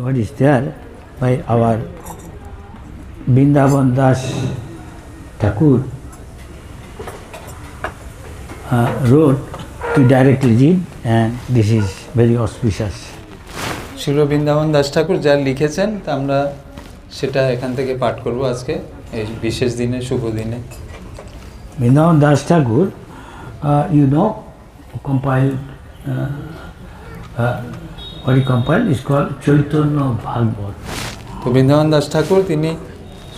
what is there by our Vrindavan Das Thakur wrote to directly read, and this is very auspicious. শিল বৃন্দাবন দাস ঠাকুর যা লিখেছেন তা আমরা সেটা এখান থেকে পাঠ করব আজকে এই বিশেষ দিনে, শুভ দিনে। Vrindavan Das Thakur, you know, compiled, what he compiled is called Chaitanya Bhagavad. তো বৃন্দাবন দাস ঠাকুর তিনি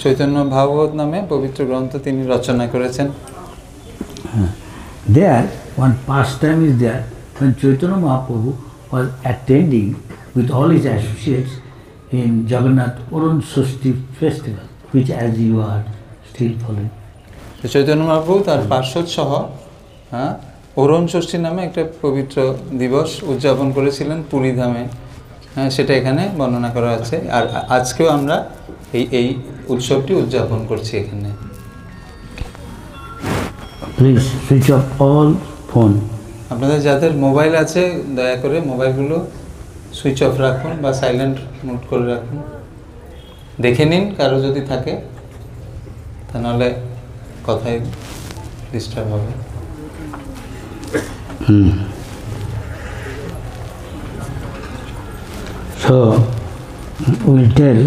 চৈতন্য ভাগবত নামে পবিত্র গ্রন্থ তিনি রচনা করেছেন। There, one pastime is there when Chaitanya Mahaprabhu was attending with all his associates in Jagannath Arun Shashti festival, which as you are still following. Chaitanya Mahaprabhu তার পার্শ্বদ সহ অরুণ ষষ্ঠী নামে একটা পবিত্র দিবস উদযাপন করেছিলেন পুরী ধামে। সেটা এখানে বর্ণনা করা আছে, আর আজকেও আমরা এই উৎসবটি উদযাপন করছি এখানে। Please switch off all phone. আপনাদের যাদের মোবাইল আছে দয়া করে মোবাইলগুলো সুইচ অফ রাখুন বা সাইলেন্ট মোড করে রাখুন। দেখে নিন কারো যদি থাকে, তা নাহলে কথাই ডিস্টার্ব হবে। So we'll tell,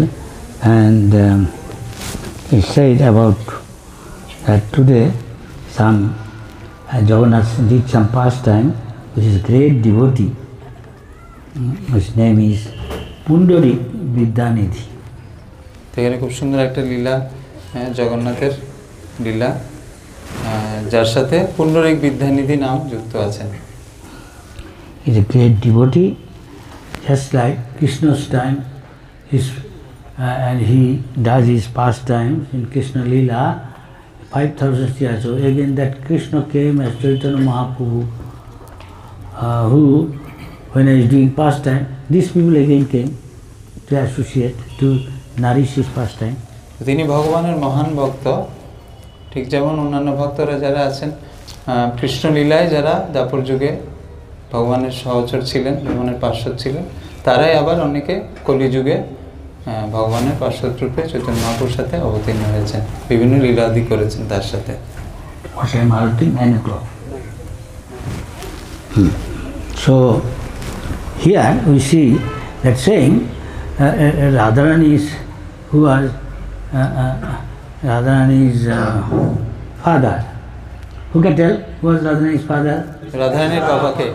and he said about that today some Jagannath did some pastime, which is great devotee. His name is Pundarik Vidyanidhi. এখানে খুব সুন্দর একটা লীলা, জগন্নাথের লীলা, যার সাথে পুণ্ডরিক বিদ্যানিধি নাম যুক্ত আছেন। He is a great devotee, just like Krishna's time, and he does his pastimes in Krishna Leela 5,000 years ago. Again, that Krishna came as Chaitanya Mahaprabhu, who, when he was doing pastime, these people again came to associate, to nourish his pastime. তিনি ভগবানের মহান ভক্ত, ঠিক যেমন অন্যান্য ভক্তরা যারা আছেন কৃষ্ণ লীলায়, যারা দাপর যুগে ভগবানের সহচর ছিলেন, ভগবানের পার্শ্বদ ছিলেন, তারাই আবার অনেকে কলিযুগে ভগবানের পার্শ্বদ রূপে চৈতন্য মহাপ্রভুর সাথে অবতীর্ণ হয়েছেন, বিভিন্ন লীলাদি করেছেন তার সাথে। So here we see that saying Radharani's, who was Radharani's father. Who can tell who was Radharani's father? রাধারানীর বাবাকে?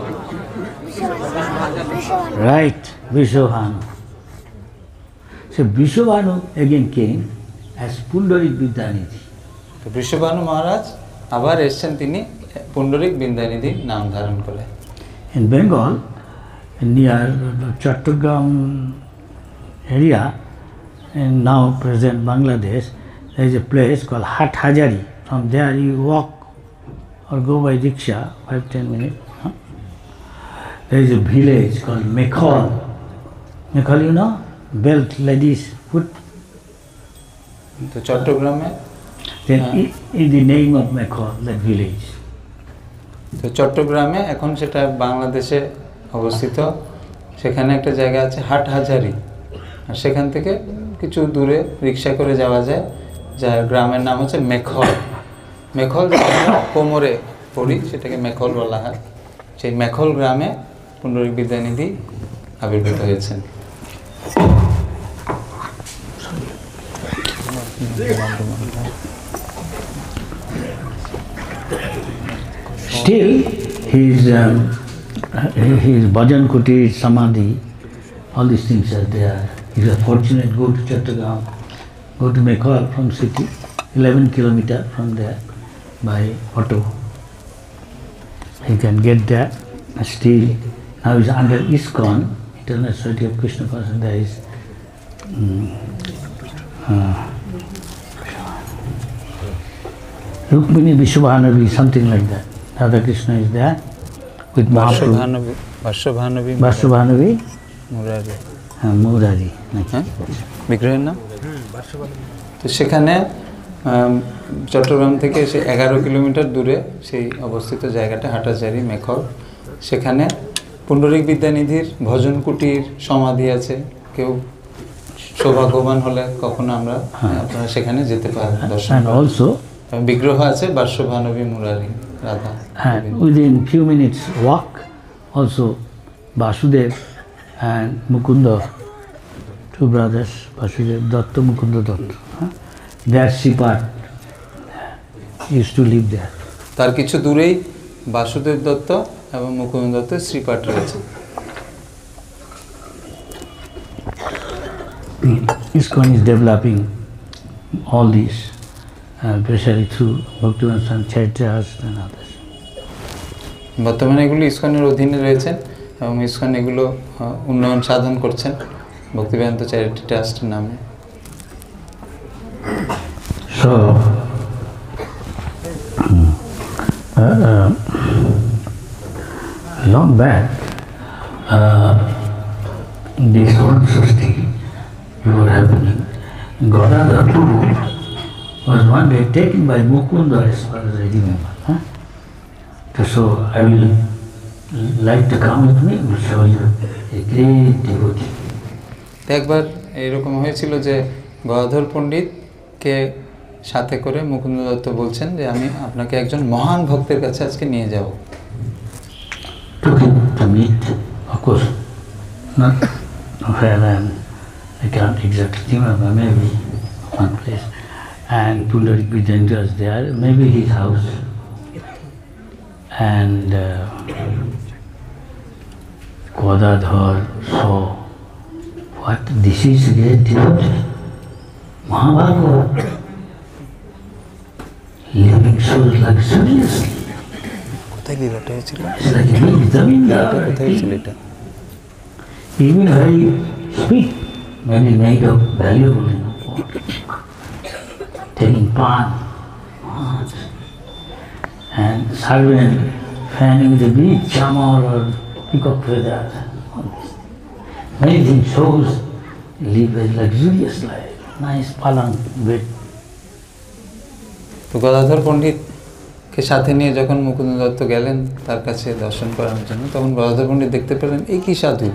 Right, Vishwabhanu. So Vishwabhanu again came as Pundarik Vidyanidhi. তো বৃষভানু মহারাজ আবার এসেছেন তিনি পুণ্ডরিক বিদ্যানিধি নাম ধারণ করে। In Bengal, near Chattogram area, and now present Bangladesh, there is a place called Hathazari. From there you walk or go by rickshaw, 5-10 minutes. There is a village called Mekhol. Mekhol, you know, belt ladies put. তো চট্টগ্রামে, Then in the name of Mekhol, that village. তো চট্টগ্রামে এখন সেটা বাংলাদেশে অবস্থিত। সেখানে একটা জায়গা আছে হাটহাজারি, আর সেখান থেকে কিছু দূরে রিক্সা করে যাওয়া যায়, যার গ্রামের নাম হচ্ছে মেখল। মেখল যেটা কোমরে পড়ি সেটাকে মেখল বলা হয়। সেই মেখল গ্রামে পুণ্ডরিক বিদ্যানিধি আবির্ভূত হয়েছেন। Still, his bhajan kuti, samadhi, all these things are there. If you are fortunate, go to Chattogram, go to Mekhol from city, 11 kilometers from there by auto. You can get there. Still, now it's under ISKCON, International Society of Krishna Consciousness. There is Rukmini Vishwabhanavi, something like that. Radha Krishna is there with Mahaprabhu. Vashwabhanavi Murari. বিগ্রহের নাম। তো সেখানে চট্টগ্রাম থেকে সে 11 kilometre দূরে সেই অবস্থিত জায়গাটা হাটহাজারি মেখল। সেখানে পুণ্ডরিক বিদ্যানিধির ভজন কুটির, সমাধি আছে, কেউ সৌভাগ্যবান হলে কখনো আমরা আপনারা সেখানে যেতে পারেন দর্শন And করতে। also, বিগ্রহ আছে বার্ষভানবী Murari Radha and within few minutes walk, also Vasudev and Mukunda, two brothers, Vasudev Datta, Mukunda Datta. Their Sripat used to live there. তার কিছু দূরেই বাসুদেব দত্ত এবং মুকুন্দ দত্তের শ্রীপাঠ রয়েছে। ISKCON is developing all these, especially through Bhaktivinoda Swami Charitas and others. বর্তমানে এগুলো ইসকনের অধীনে রয়েছেন এবং ইসকন এগুলো উন্নয়ন সাধন করছেন ভক্তিবেদান্ত চ্যারিটি ট্রাস্টের নামে। So, long back, this whole Srishti were happening. Gadadhar Prabhu was one day taken by Mukunda, as far as I remember. So I will like to come with me, will show you a great devotee. একবার এরকম হয়েছিল যে গদাধর পণ্ডিতকে সাথে করে মুকুন্দ দত্ত বলছেন যে আমি আপনাকে একজন মহান ভক্তের কাছে আজকে নিয়ে যাব। Took him to meet, of course, not where I can't exactly remember, maybe one place, and Pundarik Vijayendra was there, maybe his house, and Gadadhar saw, what, this is great devotee, Mahabharata, living so luxuriously. কোথায় লীলাটা হয়েছিল? It's like a big zamindar. কোথায় হয়েছিল এটা? Even very sweet, maybe made of valuable, taking pan, and servant fanning the big chamar or peacock feathers. Many things shows live a luxurious life, nice palang bed. তো গদাধর পণ্ডিতকে সাথে নিয়ে যখন মুকুন্দ দত্ত গেলেন তার কাছে দর্শন করার জন্য, তখন গদাধর পণ্ডিত দেখতে পেলেন এই কি সাধু,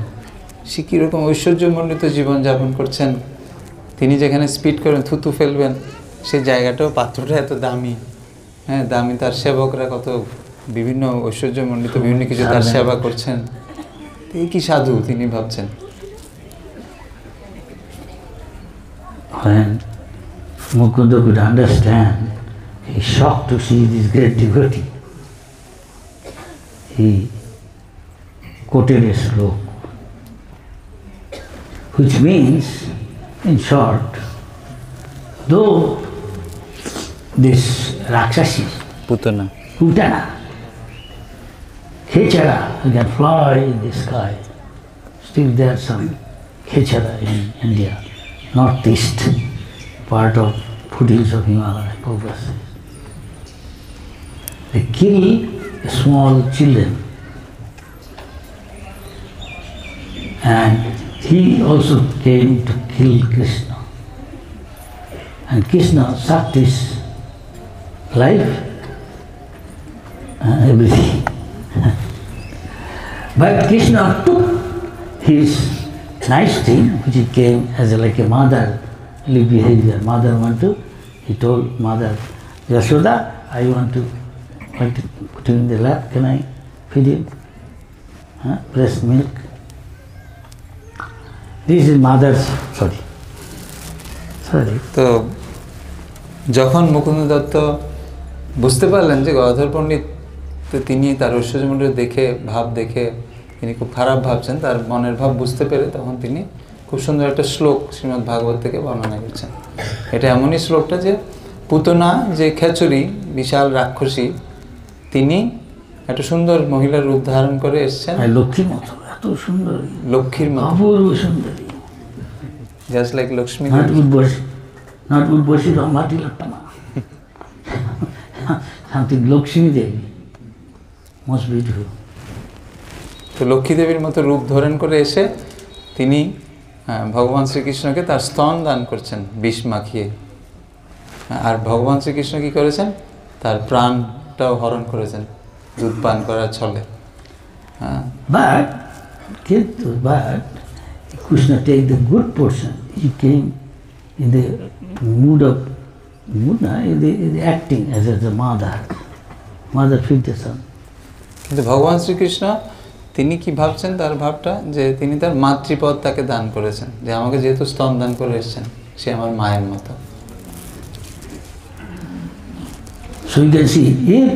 সে কীরকম ঐশ্বর্যমণ্ডিত জীবনযাপন করছেন। তিনি যেখানে স্পিড করেন থুতু ফেলবেন সেই জায়গাটাও, পাত্রটা এত দামি, হ্যাঁ দামি, তার সেবকরা কত বিভিন্ন ঐশ্বর্যমণ্ডিত বিভিন্ন কিছু তার সেবা করছেন, এই কি সাধু তিনি ভাবছেন। When Mukunda could understand, he shocked to see this great devotee. He quoted a sloka, which means, in short, though this Rakshasi, Putana, Putana, Khechara, who can fly in the sky, still there are some Khechara in India, northeast part of foothills of Himalaya, Caucasus. They kill small children, and he also came to kill Krishna. And Krishna sucked his life, everything. But Krishna took his nice thing, which he came as like a motherly behavior. Mother want to, he told mother, Yashoda, I want to put him in the lap, can I feed him? Breast milk. This is mother's, sorry. তো যখন মুকুন্দ দত্ত বুঝতে পারলেন যে গদাধর পণ্ডিত তিনি তার ঐশ্বর্যমণ্ডিত দেখে ভাব দেখে তিনি খুব খারাপ ভাবছেন, তার মনের ভাব বুঝতে পেরে তখন তিনি খুব সুন্দর একটা শ্লোক শ্রীমদ্ ভাগবত থেকে বর্ণনা করছেন। এটা এমনই শ্লোকটা যে পুতনা যে খেচুরি বিশাল রাক্ষসী, তিনি একটা সুন্দর মহিলার রূপ ধারণ করে এসছেন, লক্ষ্মীর মতো, এত সুন্দর, লক্ষ্মীর মতো, অপূর্ব সুন্দরী, just like Lakshmi, not Urvashi Ramati Lattama. Something Lakshmi Devi, most beautiful. তো লক্ষ্মী দেবীর মতো রূপ ধারণ করে এসে তিনি ভগবান শ্রীকৃষ্ণকে তার স্তন দান করছেন বিষ মাখিয়ে, আর ভগবান শ্রীকৃষ্ণ কি করেছেন, তার প্রাণটাও হরণ করেছেন দুধ পান করার ছলে। But Krishna take the good portion. He came in the mood of in the acting as a mother feed the son. কিন্তু ভগবান শ্রীকৃষ্ণ তিনি কি ভাবছেন, তার ভাবটা যে তিনি তার মাতৃপদ তাকে দান করেছেন, যে আমাকে যেহেতু স্তন দান করে এসেছেন, সে আমার মায়ের মতো। So you can see, if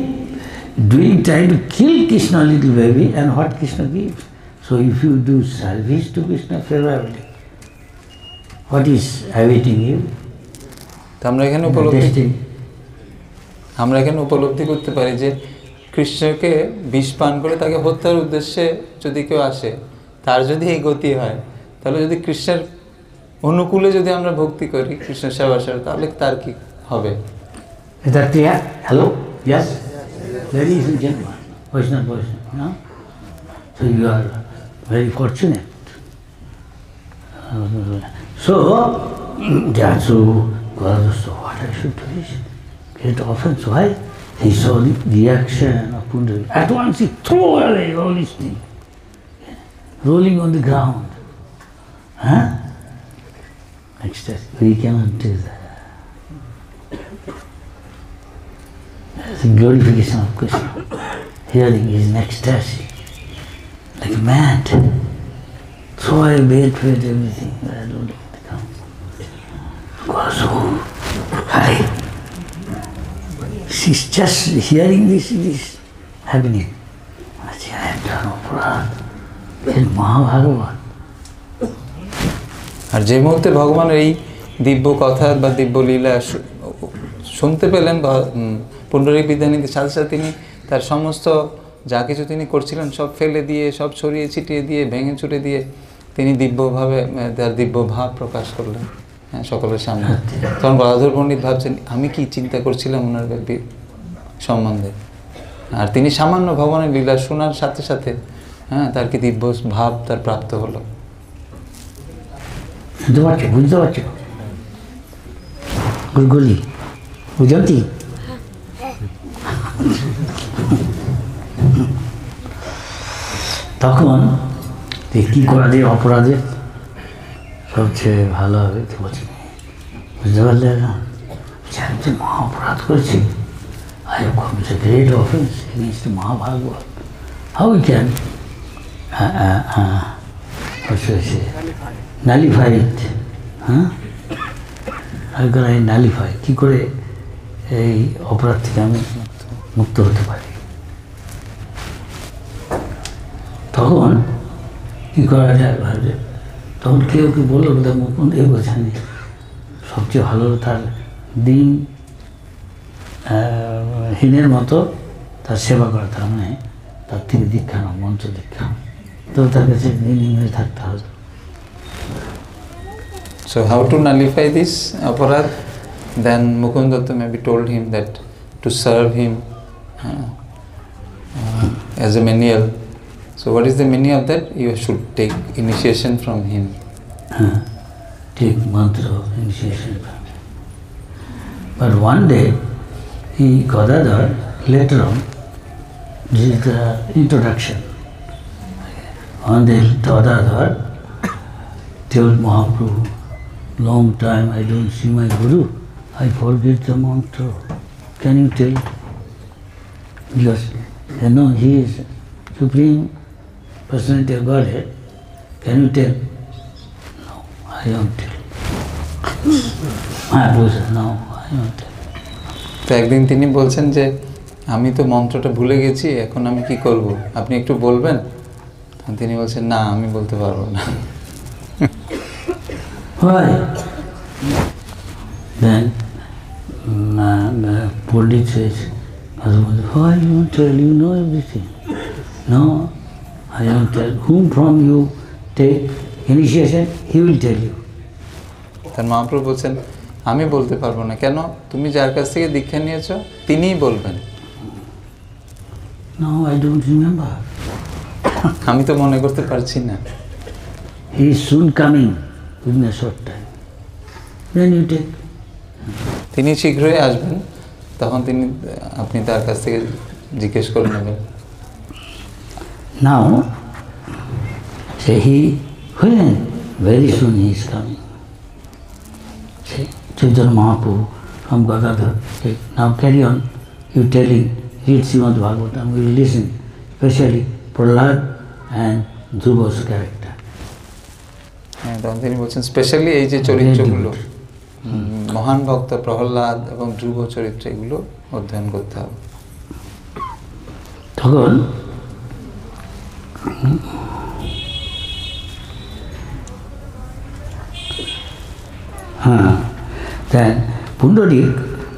doing trying to kill Krishna little baby, and what Krishna gives. So if you do service to Krishna favorably, what is awaiting you? তো আমরা এখানে উপলব্ধি করতে পারি যে কৃষ্ণকে বিষ পান করে তাকে হত্যার উদ্দেশ্যে যদি কেউ আসে, তার যদি এই গতি হয়, তাহলে যদি কৃষ্ণের অনুকূলে যদি আমরা ভক্তি করি, কৃষ্ণ সেবা সেবা, তাহলে তার কি হবে? Is that clear? Hello? Yes? Ladies and gentlemen, Vaishnava, no? So you are very fortunate. So what I should do is get offense. Why? He saw the reaction of Pundarika. At once he threw away all these things, rolling on the ground. Huh? Ecstasy. We cannot do that. It's a glorification of Krishna. Hearing is in ecstasy. Like mad. Throw away bed, everything. I don't want to come. God, so high. She's just hearing this happening. I say, I have done aparad. This is Mahabhagavat. আর যে মুহূর্তে ভগবানের এই দিব্য কথা বা দিব্য লীলা শুনতে পেলেন পুণ্ডরীক বিদ্যানিধির সাথে সাথে তিনি তার সমস্ত যা কিছু তিনি করছিলেন সব ফেলে দিয়ে, সব ছড়িয়ে ছিটিয়ে দিয়ে, ভেঙে চুটে দিয়ে তিনি দিব্যভাবে তার দিব্য ভাব প্রকাশ করলেন সকলের সামনে। তখন গদাধর পণ্ডিত ভাবছেন, আমি কি চিন্তা করছিলাম ওনার সম্বন্ধে। আর তিনি সামান্য ভগবানের লীলা শোনার সাথে সাথে তার কি দিব্য ভাব তার প্রাপ্ত হলো। বুঝতে পারছো গুলগুলি বুঝলি? তখন কি করা যায় অপরাধের সবচেয়ে ভালো হবে তো বলছি, বুঝতে পারলে না? আমি তো মহা অপরাধ করেছি। I have committed a great offense against the Mahabhagavad. How we can what should I say? Nullify it? How can I nullify? কি করে এই অপরাধ থেকে আমি মুক্ত হতে পারি? তখন কি করা যায় ভাবছে। তখন কেউ কি বললো বোধ হয় মুকুন্দ এই বোঝানি সবচেয়ে ভালো তার দিন হীনের মতো তার সেবা করা, তার মানে তার থেকে দীক্ষা নাও, মন্ত্র দীক্ষা, তো তার কাছে নির্ণয় থাকতে হবে। So how to nullify this aparad? Then Mukund Datta maybe told him that to serve him as a menial. So what is the meaning of that? You should take initiation from him. Take mantra of initiation from him. But one day, Gadadhar, later on, this is the introduction. One day, Gadadhar told Mahaprabhu, long time I don't see my Guru, I forget the mantra. Can you tell? Because you know he is Supreme Personality of Godhead. Can you tell? No, I don't tell. Mahaprabhu said, no, I don't tell. তো একদিন তিনি বলছেন যে আমি তো মন্ত্রটা ভুলে গেছি, এখন আমি কি করব, আপনি একটু বলবেন? তিনি বলছেন, না আমি বলতে পারবো না। Why? Then Pandit says, why you don't tell? You know everything. No, I don't tell. Whom from you take initiation, he will tell you. তার মহাপ্রভু বলছেন, আমি বলতে পারবো না। কেন? তুমি যার কাছ থেকে দীক্ষা নিয়েছো তিনিই বলবেন। No, I don't remember. আমি তো মনে করতে পারছি না। He is soon coming within a short time. Then you take. তিনি শীঘ্রই আসবেন, তখন আপনি তার কাছ থেকে জিজ্ঞেস করে নেবেন। Now, say when Very soon he is coming. See, Chaitanya Mahaprabhu from Gadadhar. Okay, now carry on. You telling, read Srimad Bhagavatam, we will listen, especially Prahlad and Dhruva's character. হ্যাঁ, তখন তিনি বলছেন স্পেশালি এই যে চরিত্রগুলো, মহান ভক্ত প্রহ্লাদ এবং ধ্রুব চরিত্র, এগুলো অধ্যয়ন করতে হবে। তখন then Pundarik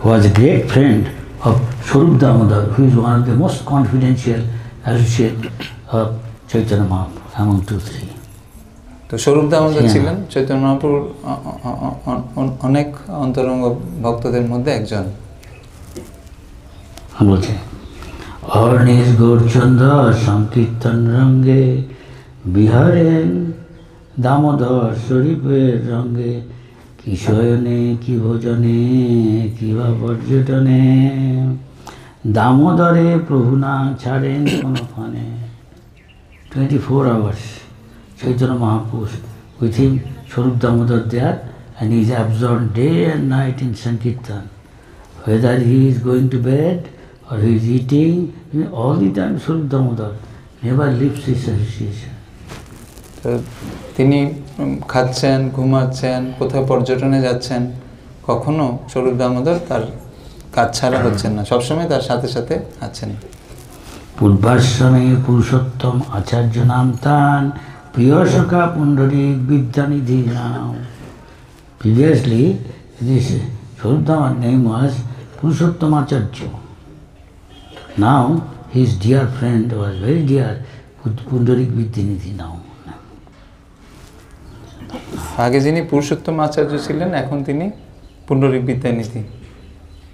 was a great friend of Swarup Damodar, who is one of the most confidential associates of Chaitanya Mahaprabhu among two, three. তো স্বরূপ দামোদর ছিলেন চৈতন্য মহাপ্রভুর অনেক অন্তরঙ্গ ভক্তদের মধ্যে একজন। বলছে অর্ণেশ গৌরচন্দ্র সংকীর্তন রঙ্গে বিহারেন দামোদর শরীফের রঙ্গে, কি শয়নে কি ভোজনে কি বা পর্যটনে, দামোদরে প্রভু না ছাড়েন কোনো ফানে। 24 hours Chaitanya Mahaprabhu with him, Swarup Damodar there, and he is absorbed day and night in Sankirtan. Whether he is going to bed or he is eating, all the time Swarup Damodar never leaves his association. তো তিনি খাচ্ছেন, ঘুমাচ্ছেন, কোথাও পর্যটনে যাচ্ছেন, কখনো স্বরূপ দামোদর তার কাজ ছাড়া হচ্ছেন না, সবসময় তার সাথে সাথে আছেন। পূর্বাশ্রমে পুরুষোত্তম আচার্য নাম তান, প্রিয় সখা পুণ্ডরিক বিদ্যানিধি নাম। Previously, this Swarup Damodar's name was Purushottam Acharya. Now, his dear friend was very dear, Pundarik Vidyanidhi now. আগে যিনি পুরুষোত্তম আচার্য ছিলেন, এখন তিনি পুণ্ডরিক বিদ্যানিধি।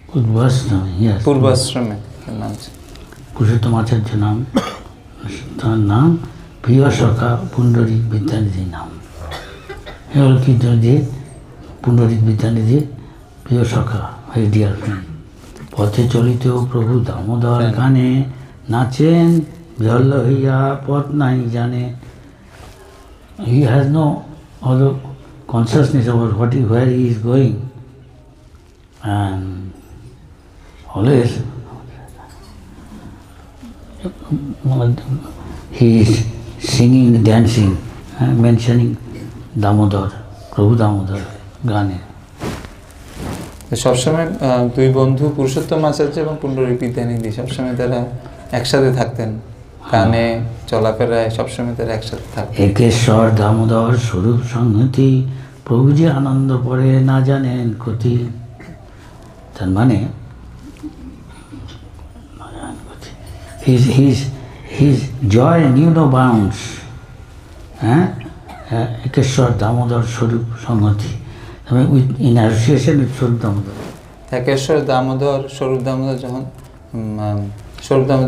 পূর্বাশ্রমে, yes. পূর্বাশ্রমে নাম ছিল। পুরুষোত্তম আচার্য নাম, তার নাম প্রিয় সখা পুণ্ডরিক বিদ্যানিধি নাম। এবার কি যে পুণ্ডরিক বিদ্যানিধি প্রিয় সখা, ভেরি ডিয়ার ফ্রেন্ড। পথে চলিতেও প্রভু দামোদর গানে নাচেন, বিহ্বল হইয়া পথ নাই জানে। He has no other consciousness about where he is going, and always he is singing, dancing, mentioning Damodar, Prabhu Damodar, গানে। সবসময় দুই বন্ধু পুরুষোত্তম আচার্য এবং পুণ্ডরিক বিদ্যানিধি সবসময় তারা একসাথে থাকতেন, গানে চলাফেরায় সবসময় তারা একসাথে থাকতেন। একেশ্বর দামোদর স্বরূপ সংহতি, প্রভু যে আনন্দ পরে না জানেন ক্ষতি। তার মানে his joy knew no bounds. একেশ্বর Damodar স্বরূপ সংহতি, in association with Swarup Damodar. একেশ্বর Damodar স্বরূপ দামোদর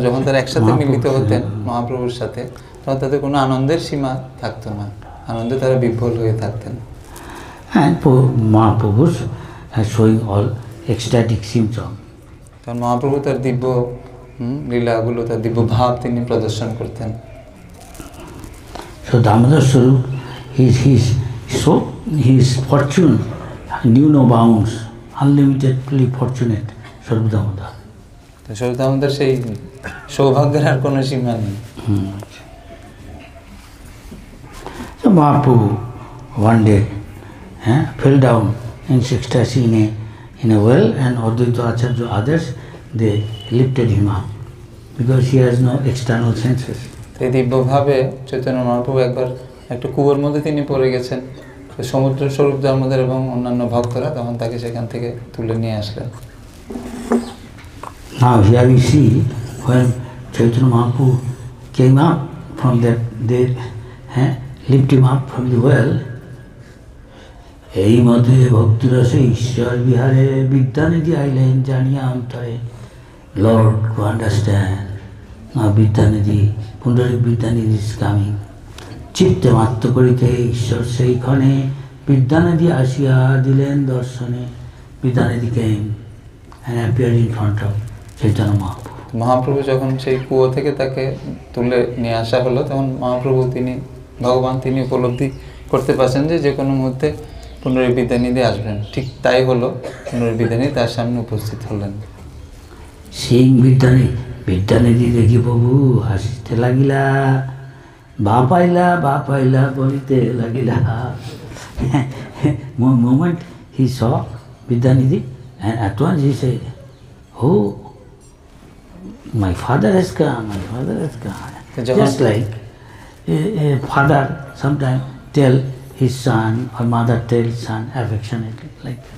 যখন তারা একসাথে মিলিত হতেন মহাপ্রভুর সাথে, তখন তাদের কোনো আনন্দের সীমা থাকতো না, আনন্দে তারা বিভোর হয়ে থাকতেন। And Mahaprabhu showing all ecstatic symptoms. তখন মহাপ্রভু তার দিব্য লীলাগুলো, তার দিব্য ভাব তিনি প্রদর্শন করতেন। So Damodar Swarup, his fortune knew no bounds, unlimitedly fortunate Swarup Damodar. তো স্বরূপ দামোদর সেই সৌভাগ্যের আর কোনো সীমা নেই। So Mahaprabhu one day fell down in ecstasy in a well, and Advaita Acharya others, they lifted him up because he has no external senses. এই দিব্যভাবে চৈতন্য মহাপ্রভু একবার একটা কুয়োর মধ্যে তিনি পড়ে গেছেন, তো সমুদ্র স্বরূপ দামোদর এবং অন্যান্য ভক্তরা তখন তাকে সেখান থেকে তুলে নিয়ে আসলেন। Now here we see when Chaitanya Mahaprabhu came up from that, they lift him up from the well. এই মধ্যে ভক্তিরসে ঈশ্বর বিহারে বিদ্যানিধি আইলেন জানিয়া অন্তরে। Lord, to understand, now Vidyanidhi, Pundarik Vidyanidhi is coming. চিত্তে মাত্র করিতে ঈশ্বর সেইখানে বিদ্যানিধি আসিয়া দিলেন দর্শনে। Vidyanidhi came and appeared in front of Chaitanya Mahaprabhu. Mahaprabhu যখন সেই কুয়ো থেকে তাকে তুলে নিয়ে আসা হলো, তখন মহাপ্রভু তিনি ভগবান তিনি উপলব্ধি করতে পারছেন যে কোনো মুহূর্তে পুনরায় বিদ্যানিধি আসবেন। ঠিক তাই হলো, পুনরায় বিদ্যানিধি তার সামনে উপস্থিত হলেন। সিং বিদ্যানিধি দেখি প্রভু হাসিতে লাগিলা, বা পাইলা বলিতে লাগিলা। Moment he saw Vidyanidhi, and at once he said, "Oh, my father has come, my father has come." Just like a father sometimes tell his son or mother tell son affectionately, like that.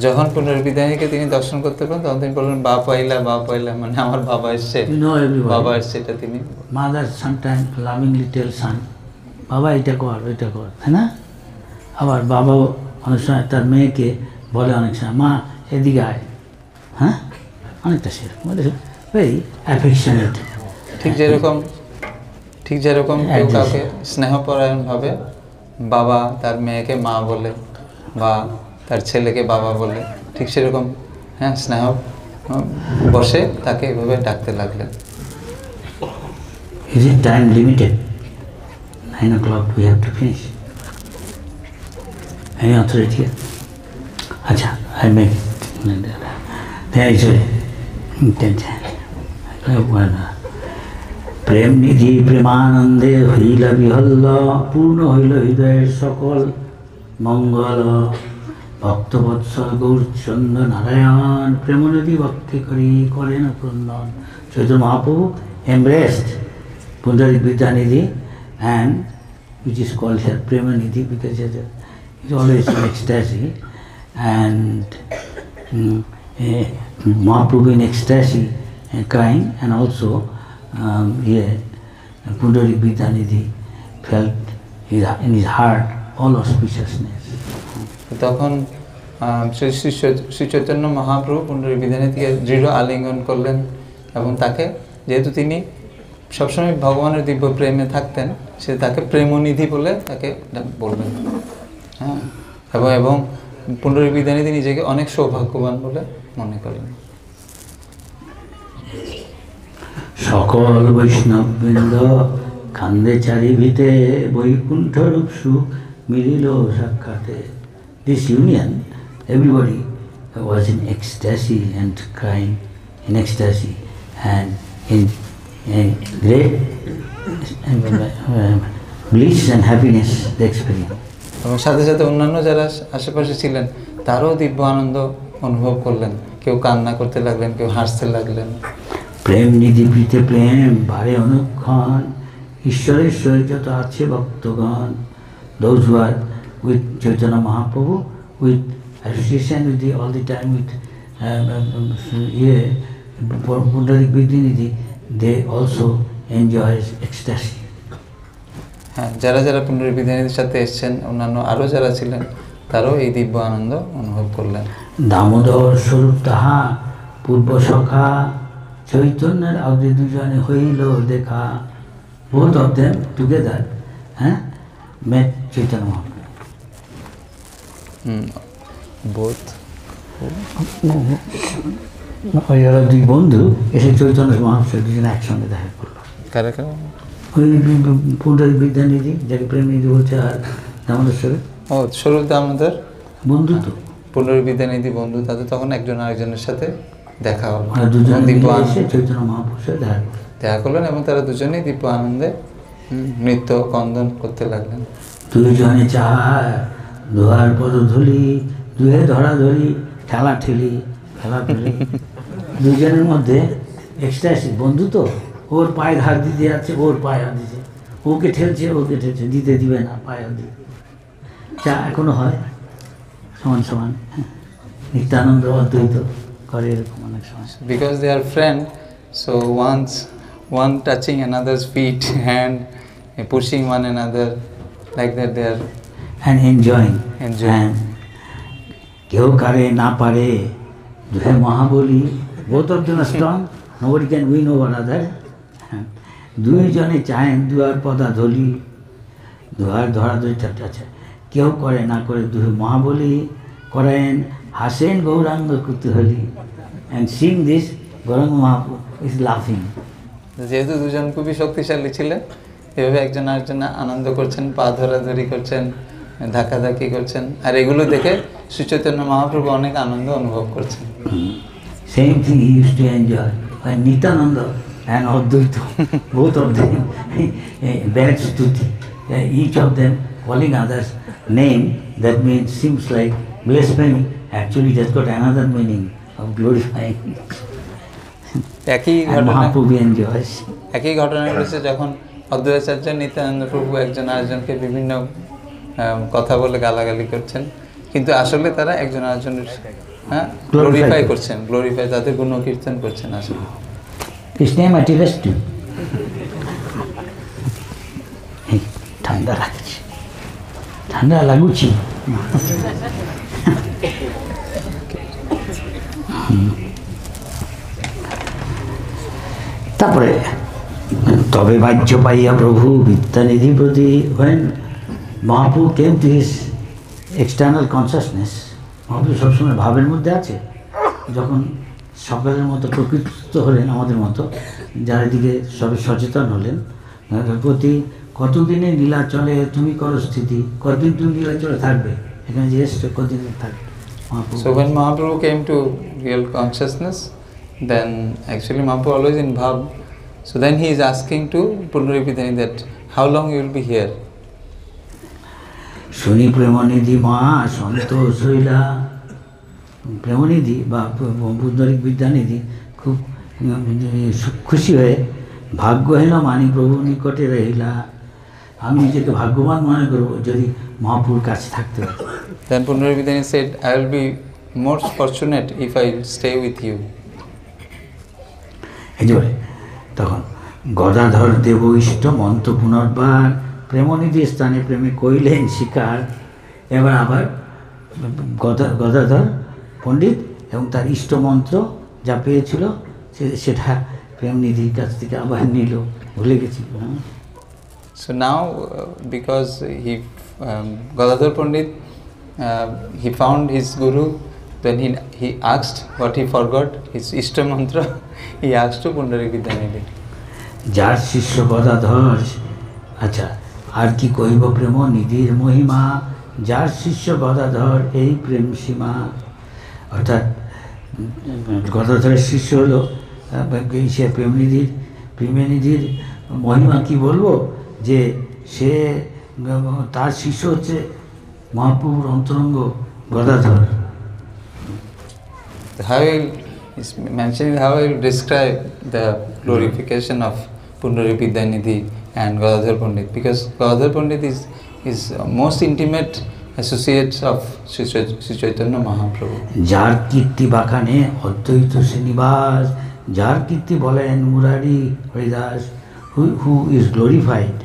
যখন পুনরায় বিদ্যানিধিকে তিনি দর্শন করতে পারেন তখন তিনি বললেন বা পাইলা, মানে আমার বাবা এসছে, বাবা এসছে, এটা তিনি। Mother sometimes lovingly tell son, বাবা এটা কর ওইটা কর, তাই না? আবার বাবাও অনেক সময় তার মেয়েকে বলে অনেক সময়, মা এদিকে আয়, হ্যাঁ, অনেকটা সেরকম ভেরি অ্যাফেকশনেট। ঠিক যেরকম কেউ কাউকে স্নেহপরায়ণভাবে বাবা তার মেয়েকে মা বলে বা তার ছেলেকে বাবা বলে, ঠিক সেরকম হ্যাঁ স্নেহ বসে তাকে এভাবে ডাকতে লাগলেন। Is it time limited? 9 o'clock we have to finish. Any authority here? Acha, I make it. There is a intention. প্রেম নিধি প্রেমানন্দে হইল বিহল্ল, পূর্ণ হইল হৃদয়ের সকল মঙ্গল। ভক্তবৎসল গৌরচন্দ্র নারায়ণ, প্রেমনিধি ভক্তি করি করেন ক্রন্দন। Chaitanya Mahaprabhu embraced Pundarik Vidyanidhi, and which is called here Premanidhi, because it is always in ecstasy, and Mahaprabhu in ecstasy crying, and also here Pundarik Vidyanidhi felt in his heart all auspiciousness. তখন শ্রী চৈতন্য মহাপ্রভু পুনরায় বিদ্যানিধিকে দৃঢ় আলিঙ্গন করলেন এবং তাকে, যেহেতু তিনি সবসময় ভগবানের দিব্য প্রেমে থাকতেন, সে তাকে প্রেমনিধি বলে তাকে বলবেন। হ্যাঁ, এবং পুনরায় বিদ্যানিধি নিজেকে অনেক সৌভাগ্যবান বলে মনে করেন। সকল বৈষ্ণববৃন্দ কান্দে চারিভিতে, বৈকুণ্ঠ রূপ সুখ মিলিল সাক্ষাতে। This union, everybody was in ecstasy and crying in ecstasy and in great bliss and happiness they experienced. এবং সাথে সাথে অন্যান্য যারা আশেপাশে ছিলেন তারাও দিব্য আনন্দ অনুভব করলেন। কেউ কান্না করতে লাগলেন, কেউ হাসতে লাগলেন। প্রেম নিধি প্রীতে প্রেম ভারে অনুক্ষণ, ঈশ্বরের সহিত যত আছে ভক্তগণ। Those who are with Chaitanya Mahaprabhu, with association with all the time with Pundarik Vidyanidhi, they also enjoy ecstasy. হ্যাঁ, যারা পুনরায় বিদ্যানিধির সাথে এসেছেন, অন্যান্য আরও যারা ছিলেন তারাও এই দিব্য আনন্দ অনুভব করলেন। দামোদর স্বরূপ তাহা পূর্ব সখা, চৈতন্যের অগ্নি দুজনে হইল দেখা। Both of them together met Chaitanya Mahaprabhu. Both? এরা দুই বন্ধু এসে চৈতন্য মহাপ্রভু দুজনে একসঙ্গে দেখা করলো। কারা? ওই পুন্ডরিক বিদ্যানিধি, যাকে প্রেমনিধি বলছে, আর দামোদর স্বরূপ। স্বরূপ দামোদর বন্ধু তো। পুনরায় বিদ্যানিধি বন্ধু, তাদের তখন একজন আরেকজনের সাথে দেখা হলো। দুজনে এসে চৈতন্য মহাপ্রভুর সাথে দেখা করলেন এবং তারা দুজনেই দিব্য আনন্দে নৃত্য কন্দন করতে লাগলেন। দুজনে চাহার ধোয়ার পদধূলি, দুয়ে ধরাধরি ঠেলাঠেলি। দুজনের মধ্যে এক্সট্যাসি, বন্ধু তো, ওর পায়ে হাত দিতে যাচ্ছে, ওর পায়ে হাত দিচ্ছে, ওকে ঠেলছে, দিতে দিবে না, পায়ে হাত দিবে। চা এখনো হয় সমান সমান, নিত্যানন্দ অদ্বৈত করে এরকম অনেক সময়। Because they are friend, so one touching another's feet and pushing one another, like that they are and enjoying. And কেউ কারে না পারে দুহে Mahabali, both of them are strong, nobody can win over other. দুইজনে চাহেন দুয়ার পদা ধলি, দুয়ার ধরাধরি আছে, কেউ করে না করে দুহে মহাবলী করেন, হাসেন Gauranga কুতুহলী। And seeing this, Gauranga Mahaprabhu is laughing. যেহেতু দুজন খুবই শক্তিশালী ছিলেন, এভাবে একজন আরেকজন আনন্দ করছেন, পা ধরাধরি করছেন, ধাক্কাধাক্কি করছেন, আর এগুলো দেখে শ্রী চৈতন্য মহাপ্রভু অনেক আনন্দ অনুভব করছেন। Same thing he used to enjoy. When Nityananda and Advaita, both of them, bad stuti, each of them calling others name, that means seems like blasphemy. Actually, that's got another meaning of glorifying. একই And ঘটনা Mahaprabhu enjoys. একই ঘটনা ঘটেছে যখন অদ্বৈতাচার্য নিত্যানন্দ প্রভু একজন আরেকজনকে বিভিন্ন কথা বলে গালাগালি করছেন, কিন্তু আসলে তারা একজন আরেকজনের গ্লোরিফাই করছেন, গ্লোরিফাই তাদের গুণকীর্তন করছেন আসলে। Krishna Mativastu. ঠান্ডা লাগছে, ঠান্ডা লাগুছি। তারপরে তবে বাহ্য পাইয়া প্রভু বিদ্যানিধি প্রতি when Mahaprabhu came to his external consciousness, Mahaprabhu সবসময় ভাবের মধ্যে আছে। যখন সকলের মতো প্রকৃত হলেন, আমাদের মতো যার দিকে সবে সচেতন হলেন, প্রতি কতদিনে নীলাচলে তুমি করো স্থিতি, কতদিন তুমি নীলাচলে থাকবে, এখানে যে এসছো কতদিন থাকবে। So when Mahaprabhu came to real consciousness, then actually Mahaprabhu always in bhav. So then he is asking to Pundaripidani that how long you will be here. শুনি প্রেমনিধি মা সন্তোষ হইলা, প্রেমনিধি বা পুণ্ডরিক বিদ্যানিধি খুব খুশি হয়ে ভাগ্যহীন মানি প্রভু নিকটে রহিলা, আমি নিজেকে ভাগ্যবান মনে করবো যদি মহাপ্রভুর কাছে থাকতে পারি। Then Pundaripidani said, I will be more fortunate if I stay with you. এই যে তখন গদাধর দেব ইষ্ট মন্ত্র পুনর্বার প্রেমনিধি স্থানে প্রেমে কইলেন শিকার। এবার আবার গদাধর পণ্ডিত এবং তার ইষ্ট মন্ত্র যা পেয়েছিল সেটা প্রেমনিধির কাছ থেকে আবার নিল, ভুলে গেছিল। So now because Gadadhar Pandit he found his guru, then he asked what he forgot, his ishta mantra, he asked to Pundaripidani. যার শিষ্য গদাধর, আচ্ছা আর কি কইব প্রেম নিধির মহিমা, যার শিষ্য গদাধর এই প্রেম সীমা। অর্থাৎ গদাধরের শিষ্য হলো সে প্রেমনিধির মহিমা কি বলবো, যে সে তার শিষ্য হচ্ছে মহাপ্রভুর অন্তরঙ্গ Gadadhar. How is mentioning how I will describe the glorification of Pundaripidani and Gadadhar Pandit, because Gadadhar Pandit is most intimate associates of Sri Chaitanya Mahaprabhu. যার কীর্তি বাখানে অদ্বৈত শ্রীনিবাস, যার কীর্তি বলেন Murari Haridas, who is glorified,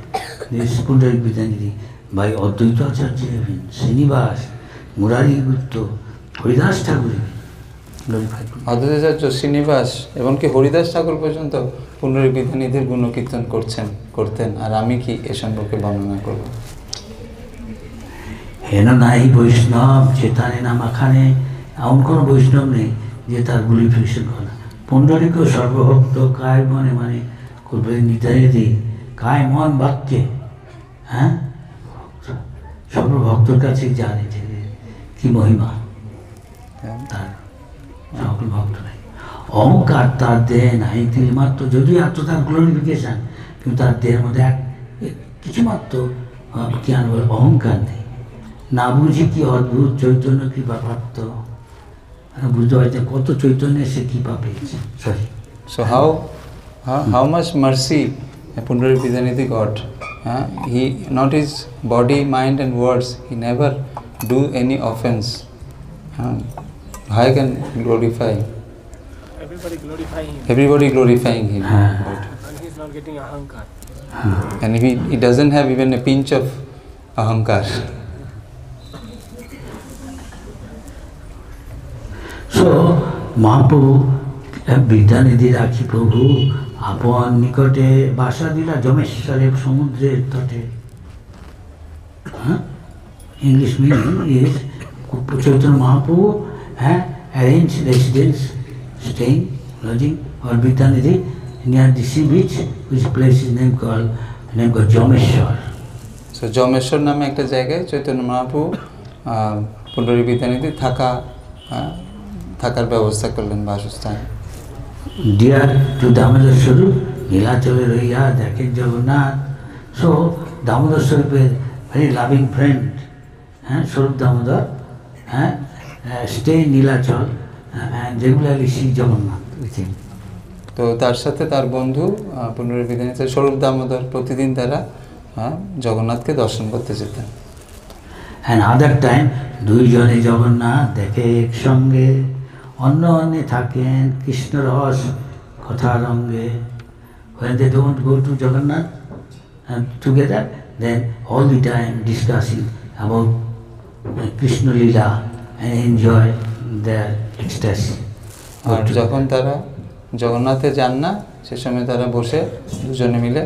this Pundaripidani by অদ্বৈত আচার্য শ্রীনিবাস, মুরারি গুপ্ত, হরিদাস ঠাকুর glorified. Advaitacharya Srinivas এমনকি হরিদাস ঠাকুর পর্যন্ত পুনরুপিধানিধির গুণকীর্তন করতেন, আর আমি কি এ সম্পর্কে বর্ণনা করব। হেন নাই বৈষ্ণব চেতানে না মাখানে, এমন কোনো বৈষ্ণব নেই যে তার গ্লোরিফিকেশন করে না। পুণ্ডরিক সর্বভক্ত কায় মনে মানে করবে নিতাইদি, কায় মন বাক্যে, হ্যাঁ সর্বভক্তর কাছে জানে যে কি মহিমা তার, সকল ভক্ত নাই। অহংকার তার দেহ নাই মাত্র, যদিও এত তার গ্লোরিফিকেশন, কিন্তু তার দেহের মধ্যে কিছু মাত্র কি আনবো অহংকার নেই। না বুঝি কি অদ্ভুত চৈতন্য কৃপা প্রাপ্ত, বুঝতে পারছে কত চৈতন্য সে কৃপা পেয়েছে। Sorry, So how much mercy Pundaripidani got. He not his body, mind and words, he never do any offense. How can glorify? Everybody glorifying him. And he's not getting ahankar. And he doesn't have even a pinch of ahankar. So Mahaprabhu Vidyanidhi রাখি প্রভু আপন নিকটে বাসা দিলা যমেশ্বরে সমুদ্রের তটে। English meaning is Chaitanya Mahaprabhu arranged residence, staying, lodging or Vidyanidhi near the sea beach, which place is named called name called Jomeshwar. So জমেশ্বর নামে একটা জায়গায় চৈতন্য মহাপ্রভু পুণ্ডরীক বিদ্যানিধি থাকার ব্যবস্থা করলেন, বাসস্থান। Dear to Damodar Swarup, Nilachale Raiya, দেখেন Jagannath. So Damodar Swarup is very loving friend. Swarup Damodar stay in Nilachal and regularly see Jagannath with him. তো তার সাথে তার বন্ধু পুণ্ডরীক বিদ্যানিধি স্বরূপ দামোদর প্রতিদিন তারা জগন্নাথকে দর্শন করতে যেতেন। And other time দুইজনে জগন্নাথ দেখে একসঙ্গে, অন্য অন্য থাকেন কৃষ্ণ রস কথা রঙ্গে। When they don't go to Jagannath together, then all the time discussing about Krishna Lila and enjoy their ecstasy. আর যখন তারা জগন্নাথে যান না, সে সময় তারা বসে দুজনে মিলে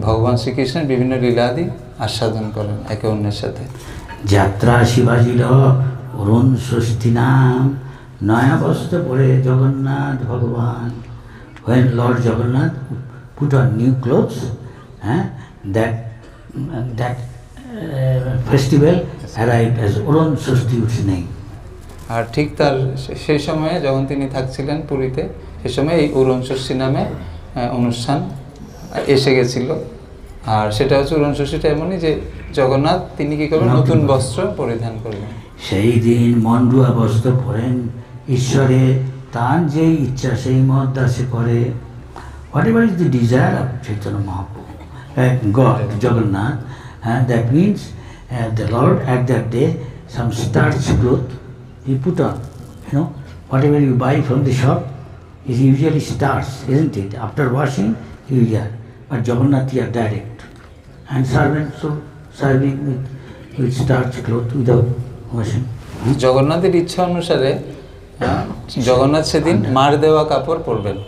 ভগবান শ্রীকৃষ্ণের বিভিন্ন লীলাদি আস্বাদন করেন একে অন্যের সাথে। যাত্রা শিবাজির অরুণ ষষ্ঠী নাম, নয়া বস্ত্র পরে জগন্নাথ ভগবান। When Lord Jagannath put on new clothes, that festival arrived as Orun Shashti its name. আর ঠিক তার সেই সময়ে যখন তিনি থাকছিলেন পুরীতে, সে সময় এই অরুণ ষষ্ঠী নামে অনুষ্ঠান এসে গেছিল। আর সেটা হচ্ছে অরুণ ষষ্ঠীটা এমনই যে জগন্নাথ তিনি কি করবেন, নতুন বস্ত্র পরিধান করবেন। সেই দিন মন্ডুয়া বস্ত্র পরেন ঈশ্বরে, তার যে ইচ্ছা সেই মত দাসে করে। Whatever is the desire of Chaitanya Mahaprabhu, God, Jagannath, that means the Lord at that day some starch cloth he put on. Whatever you buy from the shop is usually starch, isn't it? After washing you wear, but Jagannath here direct, and servants so serving with starch cloth without washing. জগন্নাথের ইচ্ছা অনুসারে জগন্নাথ সেদিন মার দেওয়া কাপড় পরবেন।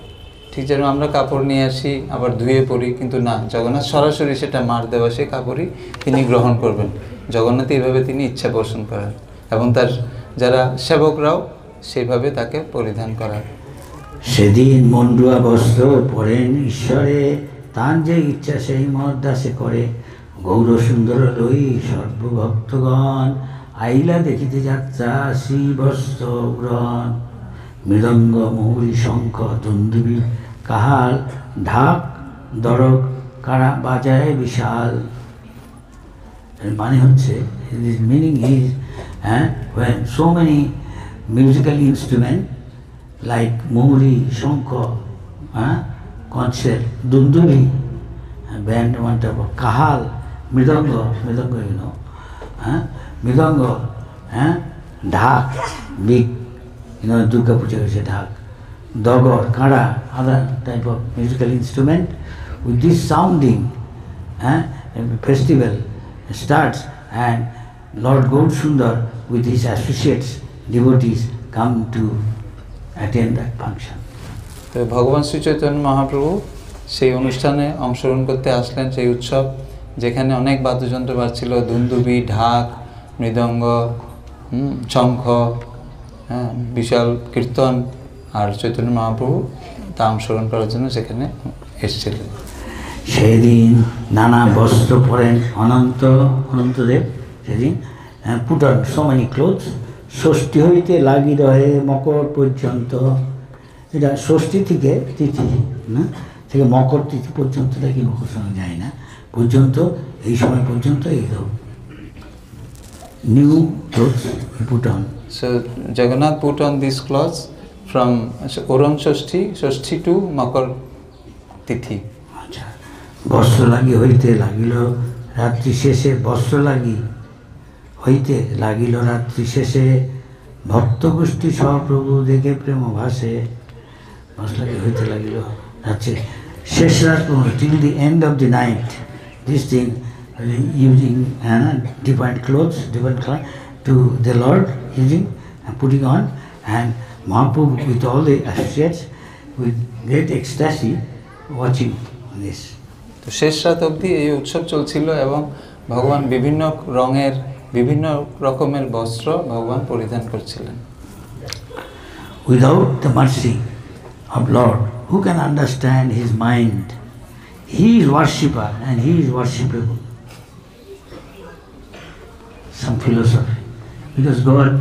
ঠিক যেন আমরা কাপড় নিয়ে আসি আবার ধুয়ে পরি, কিন্তু না, জগন্নাথ সরাসরি সেটা মার দেওয়া সেই কাপড়ই তিনি গ্রহণ করবেন। জগন্নাথ এইভাবে তিনি ইচ্ছা পোষণ করেন এবং তার যারা সেবকরাও সেইভাবে তাকে পরিধান করান। সেদিন মন্ডুয়া বস্ত্র পরেন ঈশ্বরে, তার যে ইচ্ছা সেই মত দাসে করে। গৌর সুন্দর লই সর্বভক্তগণ, আইলা দেখিতে যাত্রা শ্রী বস্ত্র গ্রহণ। মৃদঙ্গ মৌরি শঙ্খ দুন্দুবি কাহাল, ঢাক দরক কারা বাজায় বিশাল। মানে হচ্ছে meaning is when so many musical instruments like mohri, shankha, concert, dundubi, band one type of kahal, mridanga, mridanga, dhak, big, Durga Puja is a dhak, dogor, kada, other type of musical instrument. With this sounding, festival starts, and Lord Gaur Sundar with his associates, devotees come to attend that function. তো ভগবান শ্রী চৈতন্য মহাপ্রভু সেই অনুষ্ঠানে অংশগ্রহণ করতে আসলেন, সেই উৎসব যেখানে অনেক বাদ্যযন্ত্র বাজছিল, দুন্দুবি, ঢাক, মৃদঙ্গ, শঙ্খ, বিশাল কীর্তন, আর চৈতন্য মহাপ্রভু তা অংশগ্রহণ করার জন্য সেখানে এসেছিলেন। সেদিন নানা বস্ত্র পরেন অনন্তদেব, সেদিন put on so many clothes, ষষ্ঠী হইতে লাগি রহে মকর পর্যন্ত। এটা ষষ্ঠী থেকে তিথি থেকে মকর তিথি পর্যন্ত, কি মকর সময় যায় না পর্যন্ত, এই সময় পর্যন্ত এইসব new clothes put on. So Jagannath put on these clothes from Orun Shashti to Makar Tithi. আচ্ছা, বস্ত্র লাগি হইতে লাগিল রাত্রি শেষে, বস্ত্র লাগি হইতে লাগিল রাত্রি শেষে, ভক্ত গোষ্ঠী সহপ্রভু দেখে প্রেম ভাসে। বস্ত্র লাগি হইতে লাগিল রাত্রি শেষ রাত, till the end of the night, this thing using different clothes to the Lord, using and putting on, and Mahaprabhu with all the associates with great ecstasy watching this. তো শেষ রাত অবধি এই উৎসব চলছিল এবং ভগবান বিভিন্ন রঙের বিভিন্ন রকমের বস্ত্র ভগবান পরিধান করছিলেন। Without the mercy of Lord, who can understand his mind? he is worshipper and he is worshipable. Some philosophy. Because God,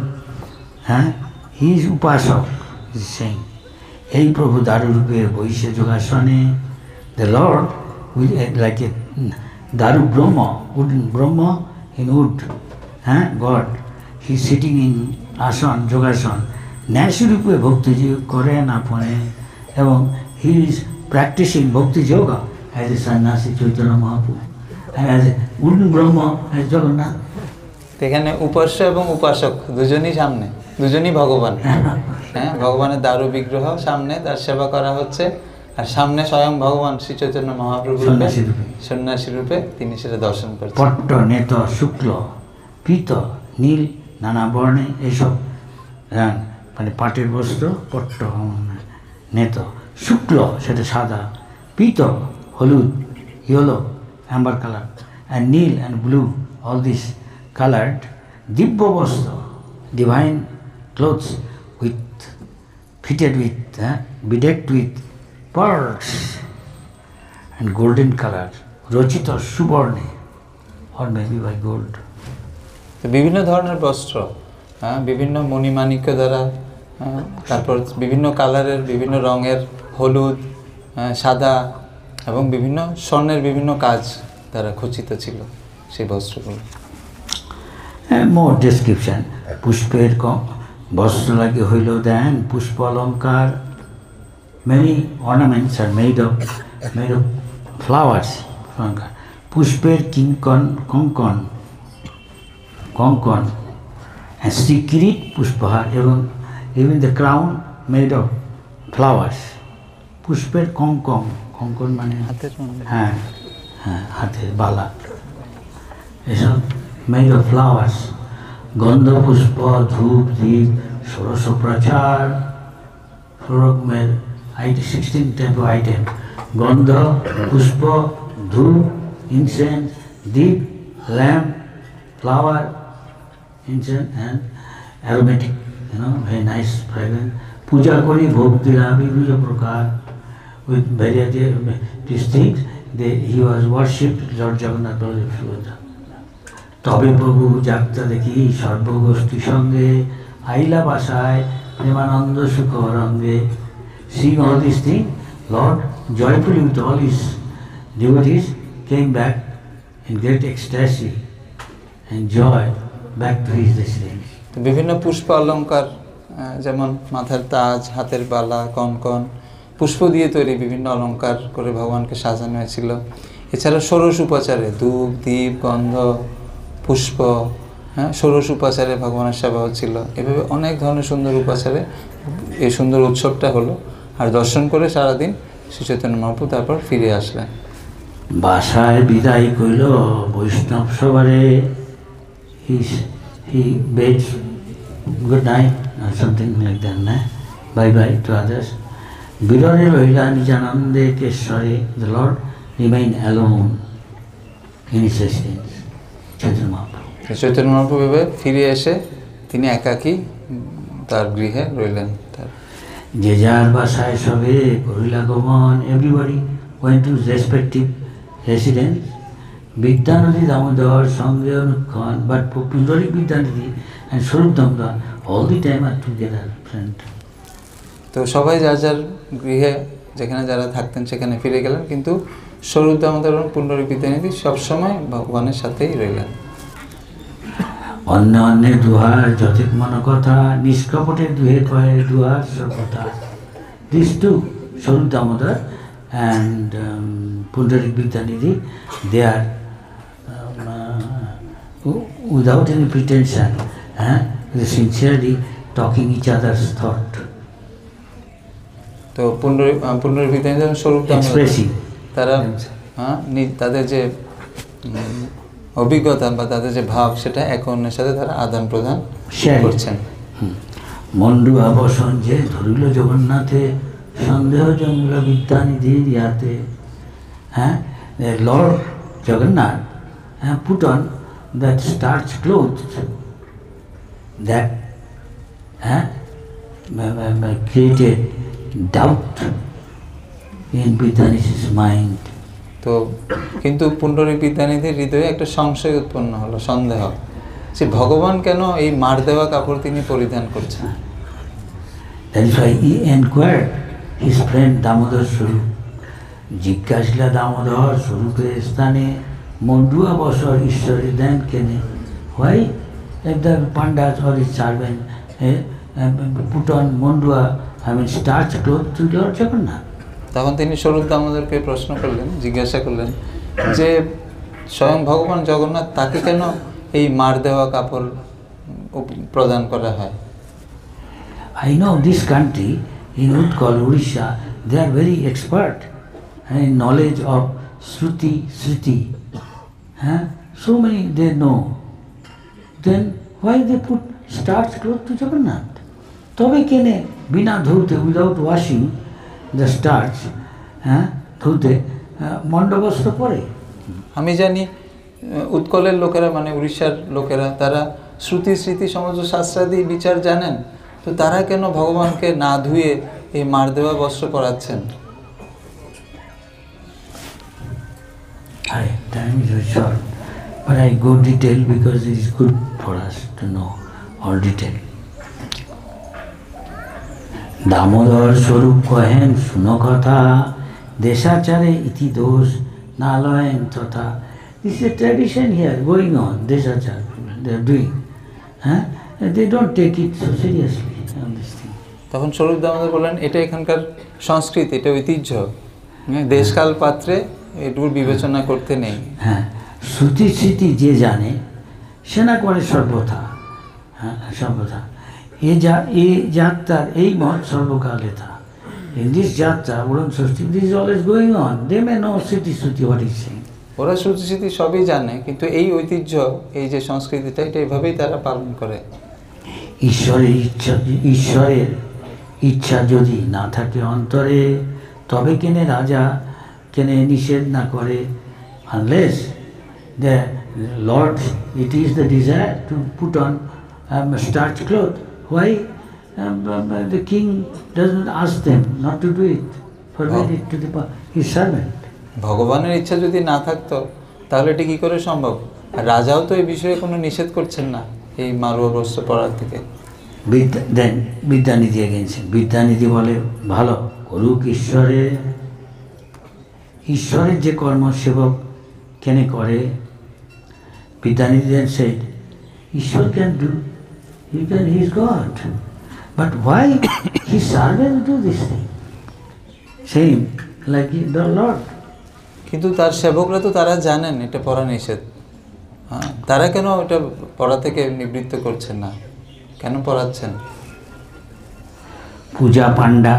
he is Upasak, he is saying. Hey Prabhu Darurupe Boisya Yogasane, the Lord, like a Daru Brahma, wooden Brahma in wood, God, he is sitting in Asan, Yogasan. Naturally Bhakti Kore na pone, he is practicing Bhakti Yoga as a sannyasi Chaitanya Mahaprabhu, and as a wooden Brahma as Jagannath. এখানে উপাস্য এবং উপাসক দুজনই সামনে, দুজনই ভগবান। ভগবানের দারু বিগ্রহ সামনে, তার সেবা করা হচ্ছে, আর সামনে স্বয়ং ভগবান শ্রী চৈতন্য মহাপ্রভু সন্ন্যাসী রূপে তিনি সেটা দর্শন করছেন। পট্ট, নেত, শুক্ল, পীত, নীল, নানা বর্ণে এইসব মানে পাটের বস্ত্র, পট্ট নেত, শুক্ল সেটা সাদা, পীত হলুদ, ইয়েলো অ্যাম্বার কালার, অ্যান্ড নীল and blue, all this colored, দিব্য বস্ত্র, divine clothes fitted with, bedecked with pearls and golden color, রচিত সুবর্ণে, or maybe by gold. বিভিন্ন ধরনের বস্ত্র, বিভিন্ন মণিমাণিক্য দ্বারা, তারপর বিভিন্ন কালারের, বিভিন্ন রঙের, হলুদ, সাদা এবং বিভিন্ন স্বর্ণের বিভিন্ন কাজ দ্বারা খচিত ছিল সেই বস্ত্রগুলো। More description. পুষ্পের বস্ত্র লাগে হইল দেন পুষ্প অলঙ্কার. Many ornaments are made of flowers. পুষ্পের Konkan, and শ্রীকিরীট পুষ্পহার, এবং even the crown made of flowers. পুষ্পের কঙ্কন মানে হাতের বালা, এসব made of flowers. গন্ধ পুষ্প, ধূপ, দীপ, ষোড়শ প্রচার, 16 type of item. গন্ধ, পুষ্প, ধূপ, incense, deep, lamp, flower, incense and aromatic, very nice fragrance. পূজা করি, ভোগ দিলা বিভিন্ন প্রকার, with variety of these things. He was worshipped, Lord Jagannath Baladev Subhadra. তবে প্রভু যাত্রা দেখি সর্বগোষ্ঠী সঙ্গে, আইলা বাসায় প্রেমানন্দ সুখ রঙ্গে. Seeing all these things, Lord joyfully with all his devotees came back in great ecstasy and joy back to his residence. বিভিন্ন পুষ্প অলঙ্কার, যেমন মাথার তাজ, হাতের বালা, কঙ্কন, পুষ্প দিয়ে তৈরি বিভিন্ন অলঙ্কার করে ভগবানকে সাজানো হয়েছিল। এছাড়া ষোড়শ উপাচারে ধূপ, দীপ, গন্ধ, পুষ্প, ষোড়শ উপাচারে ভগবানের সেবা হচ্ছিল। এভাবে অনেক ধরনের সুন্দর উপাচারে এই সুন্দর উৎসবটা হলো। আর দর্শন করে সারাদিন শ্রী চৈতন্য মহাপ্রভু তারপর ফিরে আসলেন। বাসায় বিদায় কইল বৈষ্ণব সবারে, he bids good night or something like that, bye bye to others. বিররে রহিলা নিজানন্দে কেশ্বরে, the Lord remained alone in his residence. Chaitanya Mahaprabhu ফিরে এসে তিনি একাকী তার গৃহে রইলেন। যে যার বাসায় সবে করিলা গমন, everybody went to his respective residence. বিদ্যানদী Damodar সঙ্গে অনুক্ষণ, but পুণ্ডরিক বিদ্যানদী and স্বরূপ Damodar all the time are together, friend. তো সবাই যার যার গৃহে যেখানে যারা থাকতেন সেখানে ফিরে গেলেন, কিন্তু স্বরূপ দামোদর এবং পুণ্ডরিক বিদ্যানিধি সবসময় ভগবানের সাথেই রইলেন। অন্য অন্যের দুহার যথেক মন কথা, নিষ্কপটের দুহে কয়ে দুহার কথা. These two, স্বরূপ Damodar and Pundarik Vidyanidhi, they are without any pretension, they sincerely talking each other's thought. তো পুণ্ডরিক বিদ্যানিধি এবং স্বরূপ দামোদর তারা তাদের যে অভিজ্ঞতা বা তাদের যে ভাব, সেটা এক অন্যের সাথে তারা আদান প্রদান করছেন। মন্ডু আবসন যে ধরিল জগন্নাথে, সন্দেহ জঙ্গল বিদ্যানিধি ইয়াতে. Lord Jagannath put on that starch clothes that created doubt in Vidyanidhi's mind. তো কিন্তু পুণ্ডরিক বিদ্যানিধির হৃদয়ে একটা সংশয় উৎপন্ন হলো, সন্দেহ, যে ভগবান কেন এই মার দেওয়া কাপড় তিনি পরিধান করছেন। That is why he inquired his friend Damodar Swarup. জিজ্ঞাসলা Damodar স্বরূপের স্থানে মন্ডুয়া বসর ঈশ্বরের দেন কেনে? Why if the pandas or his servant put on mondua, I mean starch clothes to Lord Jagannath? তখন তিনি স্বরূপ দামোদরকে প্রশ্ন করলেন, জিজ্ঞাসা করলেন যে স্বয়ং ভগবান জগন্নাথ তাকে কেন এই মার দেওয়া কাপড় প্রদান করা হয়? I know this country in Utkal, Odisha, they are very expert in knowledge of Shruti, Sriti. So many they know. Then why they put starch clothes to Jagannath? তবে কেনে বিনা ধৌতে, without washing the starch, ধৌতে মণ্ডবস্ত্র পরে? আমি জানি উৎকলের লোকেরা, মানে উড়িষ্যার লোকেরা, তারা শ্রুতি স্মৃতি সমস্ত শাস্ত্রাদি বিচার জানেন, তো তারা কেন ভগবানকে না ধুয়ে এই মার দেওয়া বস্ত্র পরাচ্ছেন? Time is very short, but I go detail because it is good for us to know all detail. Damodar স্বরূপ কহেন শুনো কথা, দেশাচারে ইতি দোষ না লয়েন তথা. This is a tradition here going on, desachar they are doing. They don't take it so seriously on this thing. তখন স্বরূপ দামোদর বললেন, এটা এখানকার সংস্কৃতি, এটা ঐতিহ্য, দেশকাল পাত্রে এটুকু বিবেচনা করতে নেই। শ্রুতি স্মৃতি যে জানে সে না করে সর্বথা। সর্বথা এ যাত্রার এই মত সর্বকালে থা। In this যাত্রা বরং ষষ্ঠী, this is always going on. They may know স্মৃতি শ্রুতি what is saying. ওরা শ্রুতি স্মৃতি সবই জানে, কিন্তু এই ঐতিহ্য, এই যে সংস্কৃতিটা, এটা এভাবেই তারা পালন করে। ঈশ্বরের ইচ্ছা যদি না থাকে অন্তরে, তবে কেনে রাজা কেনে নিষেধ না করে? Unless the Lord, it is the desire to put on starch cloth, why the king doesn't ask them not to do it, forbid it to his servant? ভগবানের ইচ্ছা যদি না থাকতো তাহলে এটা কী করে সম্ভব? আর রাজাও তো এই বিষয়ে কোনো নিষেধ করছেন না এই মারুয়া বস্ত্র পরার থেকে। দেন বিদ্যানিধি এগেনছেন। বিদ্যানিধি বলে, ভালো করুক ঈশ্বরের যে কর্ম সেবক কেনে করে? বিদ্যানিধি দেন said, ঈশ্বর can do, he is God, but why his servants do this thing? Same like the Lord. কিন্তু তার সেবকরা তো তারা জানেন এটা পড়া নিষেধ, তারা কেন এটা পড়া থেকে নিবৃত্ত করছেন না? কেন পড়াচ্ছেন? পূজা পাণ্ডা,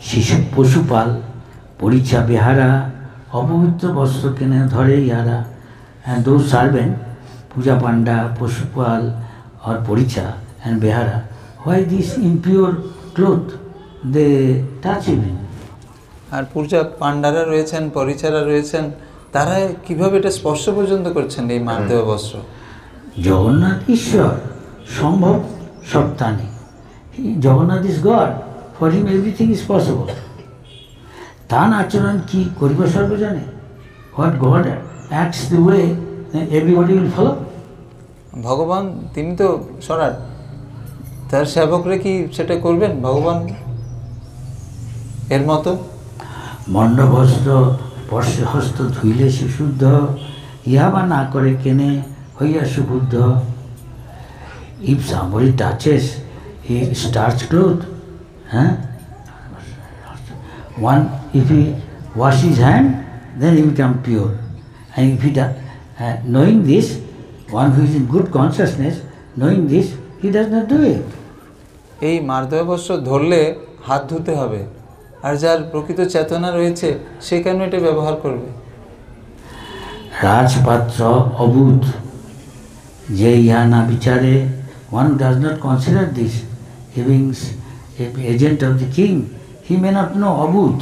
শিশু পশুপাল, পরিচা বেহারা, অপবিত্র বস্ত্র কেনে ধরে ইহারা। And those servants, puja panda, poshupal or poricha and behara, why this impure cloth they touch even? আর পূজা পাণ্ডারা রয়েছেন, পরিচারা রয়েছেন, তারা কিভাবে এটা স্পর্শ পর্যন্ত করছেন এই মার দেওয়া বস্ত্র? জগন্নাথ ঈশ্বর, সম্ভব সপ্তাহে। Jagannath is God, for him everything is possible. তার আচরণ কি করিব সর্বজনে? What God acts the way everybody will follow. ভগবান তিনি তো সরাট, তার সেবকরা কি সেটা করবেন ভগবান এর মতো? মণ্ডবস্ত্র স্পর্শে হস্ত ধুইলে সে শুদ্ধ, ইহা বা না করে কেনে হইয়া সুবুদ্ধ। If somebody touches a starch cloth, if he wash his hand, then he become pure. And if he knowing this, one who is in good consciousness, knowing this, he does not do it. এই মার দেওয়া বস্ত্র ধরলে হাত ধুতে হবে, আর যার প্রকৃত চেতনা রয়েছে সে কেন এটা ব্যবহার করবে? রাজপাত্র অবুধ যে ইহা না বিচারে, one does not consider this. Having agent of the king, he may not know অবুধ।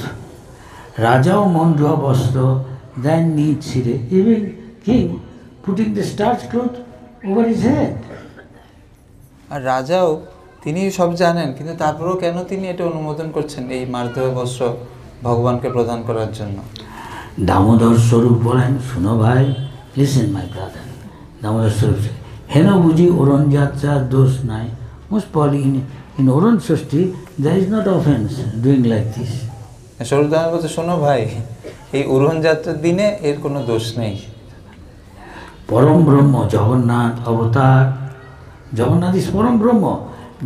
রাজাও মন্ডুয়া বস্ত্র দেন নিজ শিরে, even king putting the starch cloth over his head. আর রাজাও তিনি সব জানেন, কিন্তু তারপরেও কেন তিনি এটা অনুমোদন করছেন এই মার দেওয়া বস্ত্র ভগবানকে প্রদান করার জন্য? দামোদর স্বরূপ বলেন, শুনো ভাই, লিসেন মাই ব্রাদার। দামোদর স্বরূপ, হেন বুঝি অরণ যাত্রার দোষ নাই? মোস্ট প্রবলি ইন অরণ ষষ্ঠী there is not offense doing like this. Swarup Damodar বলছে, শোনো ভাই, এই উরহন যাত্রার দিনে এর কোনো দোষ নেই। পরম ব্রহ্ম জগন্নাথ অবতার, জগন্নাথ ইজ পরম ব্রহ্ম,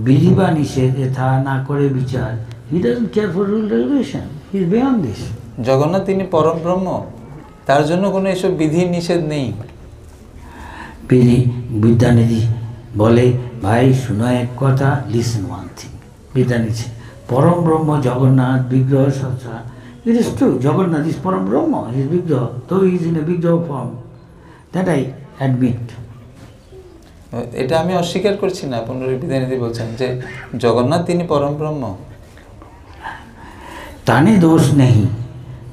বিধি বা নিষেধ এথা না করে বিচার। He doesn't care for rule regulation, he is beyond this. Jagannath তিনি পরম ব্রহ্ম, তার জন্য কোনো এসব বিধি নিষেধ নেই। বিদ্যানিধি বলে, ভাই শুনো এক কথা, লিসেন ওয়ান থিং। বিদ্যানিধি, পরম ব্রহ্ম জগন্নাথ বিগ্রহ সত্তা, it is true, Jagannath is পরম ব্রহ্ম, হিজ বিগ্রহ, তো ইজ ইন এ বিগ্রহ ফর্ম, দ্যাট আই অ্যাডমিট। এটা আমি অস্বীকার করছি না। পুনরায় বিদ্যানিধি বলছেন যে জগন্নাথ তিনি পরম ব্রহ্ম, তানে দোষ নেই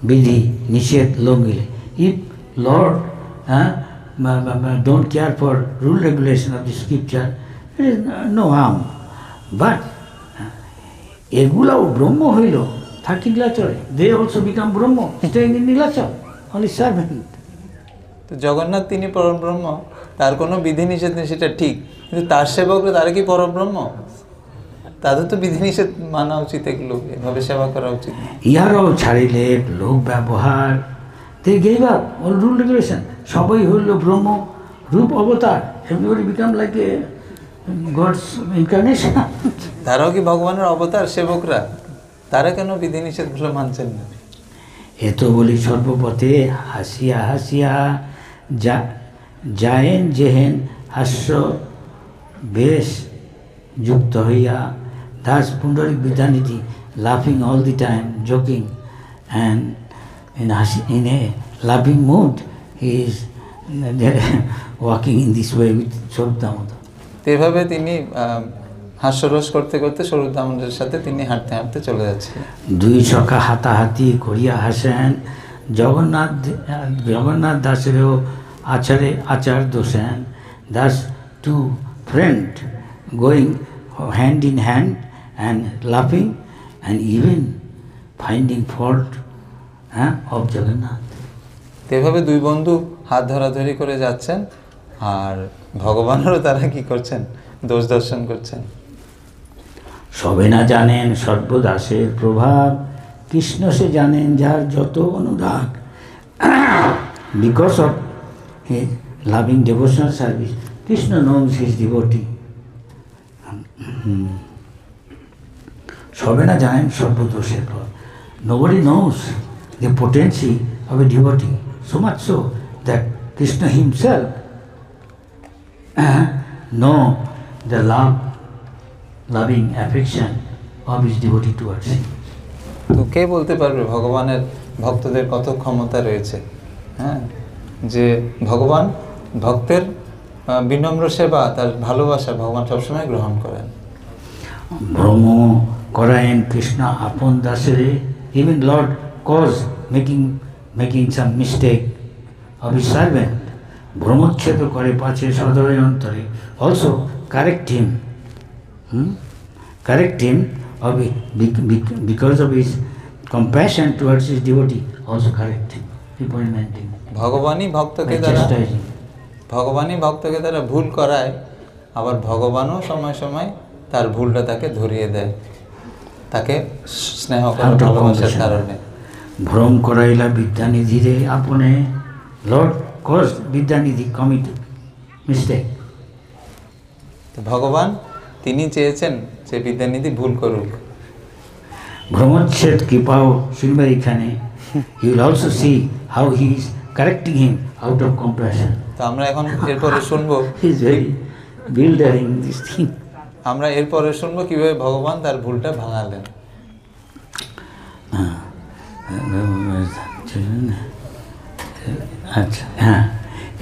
বিধি নিষেধ লঙ্ঘিলে। If Lord don't care for rule regulation of the scripture, there is no harm. But এগুলাও ব্রহ্ম হইল থাকি নীলাচলে, they also become Brahma staying in Nilachal, only servant. তো জগন্নাথ তিনি পরম ব্রহ্ম, তার কোনো বিধি নিষেধ নেই, সেটা ঠিক, কিন্তু তার সেবকরা তারা কি পরম ব্রহ্ম? তাদের তো বিধি নিষেধ মানা উচিত, এগুলো এভাবে সেবা করা উচিত। ইহারাও ছাড়িলে লোক ব্যবহার, they gave up all rule regulation, সবাই হইল ব্রহ্ম রূপ অবতার, everybody become like a God's incarnation. তারাও কি ভগবানের অবতার সেবকরা? তারা কেন বিধি নিষেধগুলো মানছেন না? এত বলি সর্বপথে হাসিয়া হাসিয়া যায়েন যেহেন হাস্য বেশ যুক্ত হইয়া। দাস পুণ্ডরিক বিদ্যানিধি লাফিং all the time, joking and in a loving mood, he is walking in this way with Swarup Damodar. এভাবে তিনি হাস্যরস করতে করতে স্বরূপ দামোদরের সাথে তিনি হাঁটতে হাঁটতে চলে যাচ্ছিলেন। দুই চকা হাতাহাতি করিয়া হাসেন, জগন্নাথ দাসেরও আচার দোষেন। Thus two friend going hand in hand and লাফিং and even finding fault of Jagannath. এভাবে দুই বন্ধু হাত ধরাধরি করে যাচ্ছেন, আর ভগবানেরও তারা কি করছেন? দোষ দর্শন করছেন। সবে না জানেন সর্বদাসের প্রভাব, কৃষ্ণ সে জানেন যার যত অনুরাগ। Because of his loving devotional service, Krishna knows his devotee. সবে না জানেন সর্বদোষের প্রভাব। Nobody knows the potency of a devotee, so much so that Krishna himself know the loving affection of his devotee towards him. তো কে বলতে পারবে ভগবানের ভক্তদের কত ক্ষমতা রয়েছে? হ্যাঁ, যে ভগবান ভক্তের বিনম্র সেবা, তার ভালোবাসা ভগবান সবসময় গ্রহণ করেন। ভ্রম করায়েন কৃষ্ণ আপন দাসেরে, even Lord cause making some mistake of his servant, ভ্রমচ্ছেদ করে পাছে সদয় অন্তরে, also correct him of because of his compassion towards his devotee, also correct him, reprimand him. ভগবানই ভক্তকে দ্বারা ভুল করায়, আবার ভগবানও সময় সময় তার ভুলটা তাকে ধরিয়ে দেয়, তাকে স্নেহ করে ভালোবাসার কারণে। ভ্রম করাইলা বিদ্যানিধিরে আপনে, Lord cause Vidyanidhi commit mistake. তো ভগবান তিনি চেয়েছেন যে বিদ্যানিধি ভুল করুক। ভ্রমচ্ছেদ কৃপাও শুনবে এখানে, you will also see how he is correcting him out of compassion. তো আমরা এখন এরপরে শুনবো, he is very bewildering this thing. আমরা এরপরে শুনবো কিভাবে ভগবান তার ভুলটা ভাঙালেন। আচ্ছা, হ্যাঁ,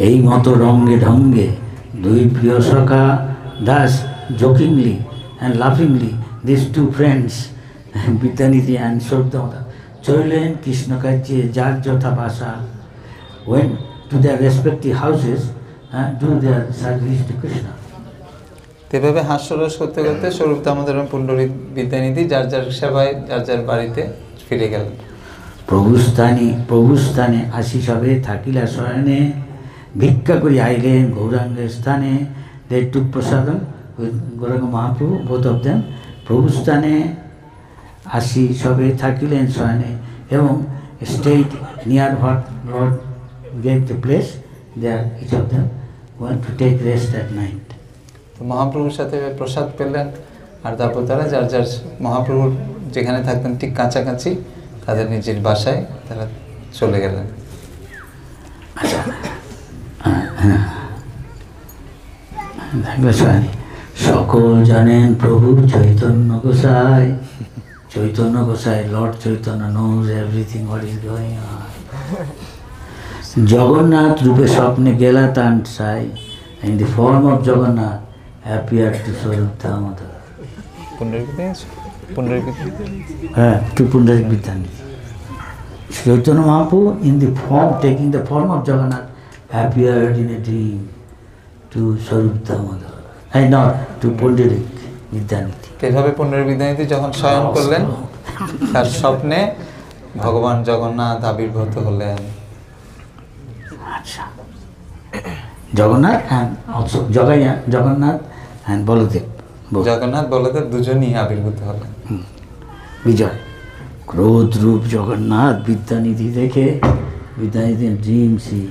এই মতো রঙ্গে ঢঙ্গে দুই প্রিয় সখা thus jokingly and laughingly, this two friends Vidyanidhi and Swarup Damodar চলিলেন কৃষ্ণকার্যে যার যথা ভাষা, went to their respective houses do their service to Krishna. এভাবে হাস্যরস করতে করতে স্বরূপ দামোদর এবং পুণ্ডরিক বিদ্যানিধি যার যার সেবায় যার যার বাড়িতে ফিরে গেলেন। প্রভুস্থানে আসি সবে থাকিলা শয়নে ভিক্ষা করি আইলেন গৌরাঙ্গের স্থানে। They took prasadam with Gauranga Mahaprabhu, both of them. প্রভুস্থানে আসি সবে থাকিলেন শয়নে এবং stayed near what Lord gave the place, they are each of them want to take rest at night. তো মহাপ্রভুর সাথে প্রসাদ পেলেন, আর তারপর তারা যার যার মহাপ্রভুর যেখানে থাকতেন ঠিক কাছাকাছি তাদের নিজের বাসায় তারা চলে গেলেন। আচ্ছা, সকল জানেন প্রভু Chaitanya Gosai, Chaitanya Gosai, Lord Chaitanya knows everything what is going on. Jagannath রূপে স্বপ্নে গেলা তান সাই, in the form of Jagannath appeared to Swarup Damodar. হ্যাঁ, to Pundarik Vidyanidhi. Chaitanya Mahaprabhu in the form, taking the form of Jagannath, appeared in a dream to Swarup Damodar, and not to Pundarik Vidyanidhi. এইভাবে পুণ্যের বিদ্যানিধি যখন শয়ন করলেন তার স্বপ্নে ভগবান জগন্নাথ আবির্ভূত হলেন। আচ্ছা, Jagannath and also Jagannath and Baladev, both. Jagannath Baladev দুজনই আবির্ভূত হলেন। বিজয় ক্রোধ রূপ জগন্নাথ বিদ্যানিধি দেখে, Vidyanidhi in dream see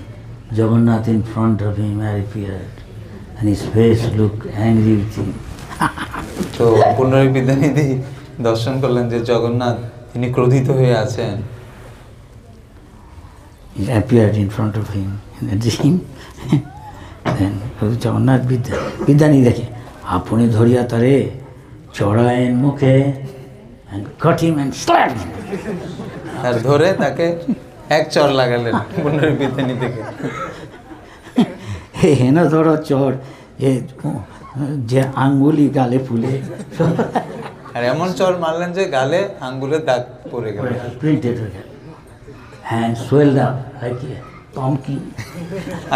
Jagannath in front of him appeared and his face looked angry with him. তো পুণ্যের বিদ্যানিধি দর্শন করলেন যে জগন্নাথ তিনি ক্রোধিত হয়ে আছেন। He appeared in front of him in a dream. Then Jagannath Vidyanidhi দেখে আপনি ধরিয়া তারে চড়ায়েন মুখে and cut him and slapped him. আর ধরে তাকে এক চড় লাগালেন পুণ্যের বিদ্যানিধিকে। হেন ধরো চড়, এ যে আঙ্গুলি গালে ফুলে আর এমন চড় মারলেন যে গালে আঙ্গুলের দাগ পড়ে গেল, প্রিন্টেড হয়ে গেল, hand swelled up like a pumpkin,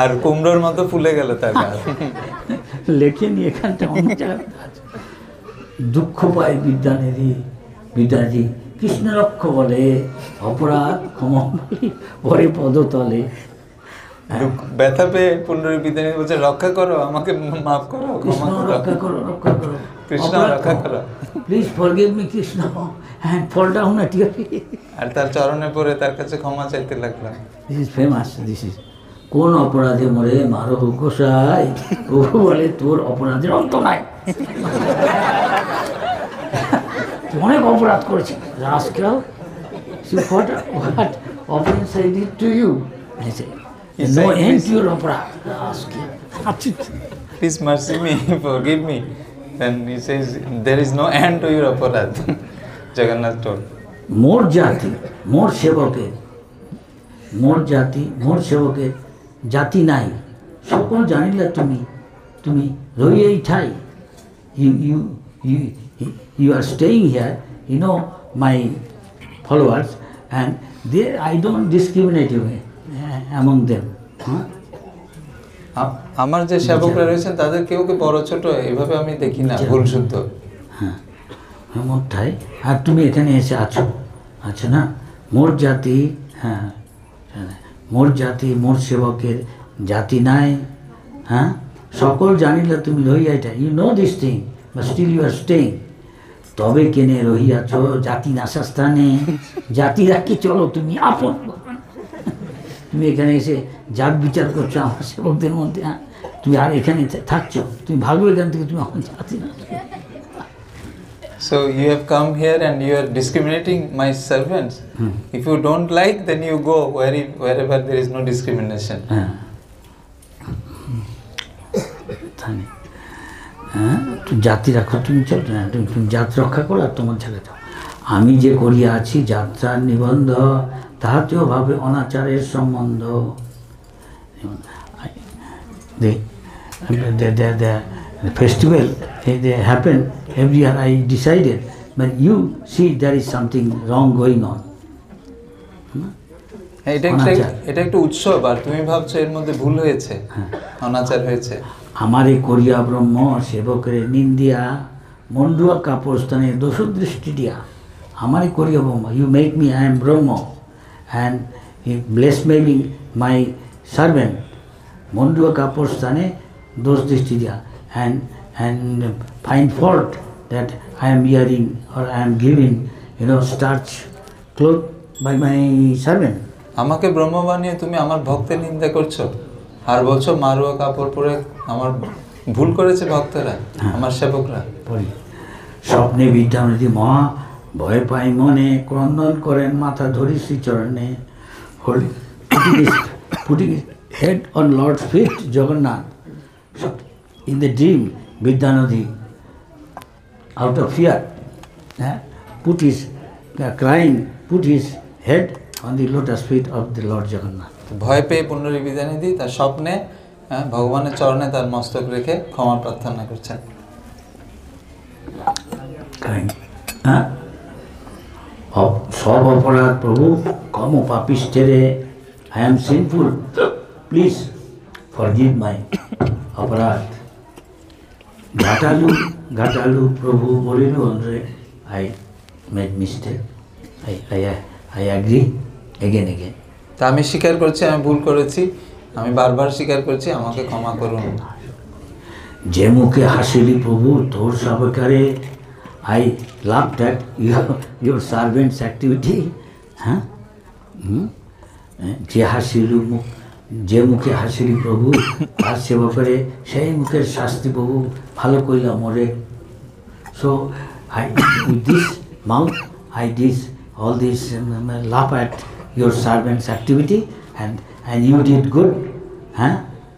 আর কুমড়োর মতো ফুলে গেল তার গাল। লেখেনি এখানটা অন্য জায়গায় আছে। দুঃখ পায় বিদ্যানিধি কৃষ্ণ রক্ষ বলে, অপরাধ ক্ষমা বলি পরে পদতলে। ব্যথা পেয়ে পুণ্যের বিদ্যানিধি বলছে রক্ষা করো, আমাকে মাফ করো, ক্ষমা করো, রক্ষা করো, রক্ষা করো, কৃষ্ণ রক্ষা করো, please forgive me Krishna, hand fall down at your feet. আর তার চরণে পড়ে তার কাছে ক্ষমা চাইতে লাগলাম। This is famous, this is কোন অপরাধে মরে মারো গোসাই, প্রভু বলে তোর অপরাধের অন্ত নাই। অনেক অপরাধ করেছি, rascal, what offense I did to you? No end to your অপরাধ, rascal. Please mercy me, forgive me. Then he says, there is no end to your অপরাধ. Jagannath told. মোর জাতি মোর সেবকের, মোর জাতি মোর সেবকের জাতি নাই, সকল জানিলা তুমি রইয়াই ঠাই। You are staying here, you know my followers, and I don't discriminate you among them. আমার যে সেবকরা রয়েছেন তাদের কেউ বড় ছোট এইভাবে আমি দেখি না, ভুল শুদ্ধ। হ্যাঁ, এমন ঠাই, আর তুমি এখানে এসে আছো না। মোর জাতি, হ্যাঁ, মোর জাতি মোর সেবকের জাতি নাই, হ্যাঁ, সকল জানিলা তুমি রহিয়াইটা, you know this thing but still you are staying. তবে কেনে রহিয়াছ জাতি নাশা স্থানে, জাতি রাখি চলো তুমি আপন। তুমি এখানে এসে জাত বিচার করছো আমার সেবকদের মধ্যে, হ্যাঁ, তুমি আর এখানে থাকছো, তুমি ভাগবে এখান থেকে, তুমি আমার জাতি না। So you have come here and you are discriminating my servants. If you don't like, then you go wherever there is no discrimination. হ্যাঁ, জাতি রাখো, তুমি চলো না, তুমি জাত রক্ষা করো আর তোমার ছেলে যাও। আমি যে করিয়া আছি যাত্রার নিবন্ধ, তাহাতেও ভাবে অনাচারের সম্বন্ধ। The festival, they happen every year. I decided, but you see there is something wrong going on. এটা একটা উৎসব, আর তুমি ভাবছো এর মধ্যে ভুল হয়েছে, অনাচার হয়েছে। আমারে করিয়া ব্রহ্ম সেবকের নিন্দিয়া, মন্ডুয়া কাপড় স্থানে দোষ দৃষ্টি দিয়া। আমারে করিয়া ব্রহ্ম, you make me, I am Brahma, and he blaspheming my servant Mondua Kapostane those Distria and find fault that I am wearing or I am giving starch cloth by my servant. আমাকে ব্রহ্ম বানিয়ে তুমি আমার ভক্তের নিন্দা করছো আর বলছো মারুয়া কাপড় পরে আমার ভুল করেছে ভক্তরা আমার সেবকরা। পড়ি স্বপ্নে বিদ্যানদী মহা ভয় পাই মনে ক্রন্দন করেন মাথা ধরি শ্রীচরণে putting his head on Lord's feet Jagannath. So, in the dream Vidyanadhi out of fear put his head on the lotus feet of the Lord Jagannath. ভয় পেয়ে পুণ্ডরী বিদ্যানিধি তার স্বপ্নে ভগবানের চরণে তার মস্তক রেখে ক্ষমা প্রার্থনা করছেন। সব অপরাধ প্রভু কম পাপিষ্ঠেরে I am sinful, please forgive my অপরাধ। ঘাটালু প্রভু বলিল I made mistake, I agree again. তা আমি স্বীকার করছি আমি ভুল করেছি, আমি বারবার স্বীকার করছি, আমাকে ক্ষমা করুন। যে মুখে হাসিলি প্রভু তোর সবকারে I laughed at your servant's activity. যে মুখে হাসিলি প্রভু তার সেবা করে সেই মুখের শাস্তি প্রভু ভালো কইলা মরে। So with this mouth I did all this laugh at your servant's activity and you did good,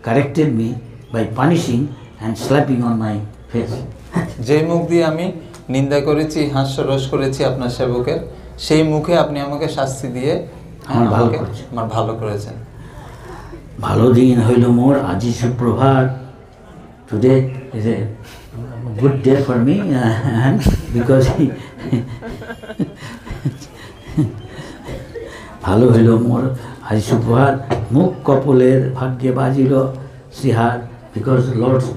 corrected me by punishing and slapping on my face. যে মুখ দিয়ে আমি নিন্দা করেছি হাস্যরস করেছি আপনার সেবকের সেই মুখে আপনি আমাকে শাস্তি দিয়ে আমার ভালো করেছেন। ভালো দিন হইল মোর আজি সুপ্রভাত, today is a good day for me because ভালো হইল মোর আজি সুপ্রভাত মুখ কপলের ভাগ্যে বাজিল শ্রীহার because Lord's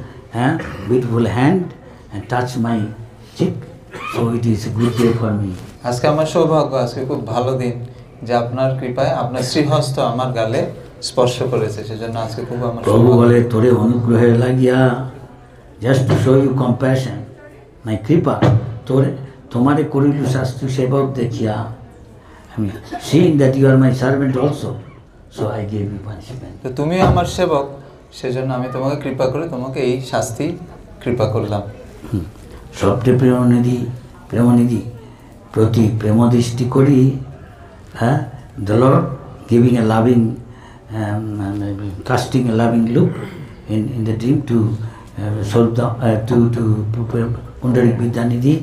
beautiful hand and touch my cheek, so it is a good day for me. আজকে আমার সৌভাগ্য, আজকে খুব ভালো দিন যে আপনার কৃপায় আপনার শ্রীহস্ত আমার গালে স্পর্শ করেছে, সেজন্য আজকে খুব আমার প্রভু বলে তোরে অনুগ্রহে লাগিয়া just to show you compassion my কৃপা তোমারে করিল শাস্ত্র সেবক দেখিয়া আমি seeing that you are my servant also, so I gave you punishment. তো তুমি আমার সেবক, সেজন্য আমি তোমাকে কৃপা করে তোমাকে এই শাস্তি কৃপা করলাম। শব্দে প্রেমনিধি প্রতি প্রেমদৃষ্টি করি the Lord giving a loving casting a loving look in the dream to Pundarik Vidyanidhi.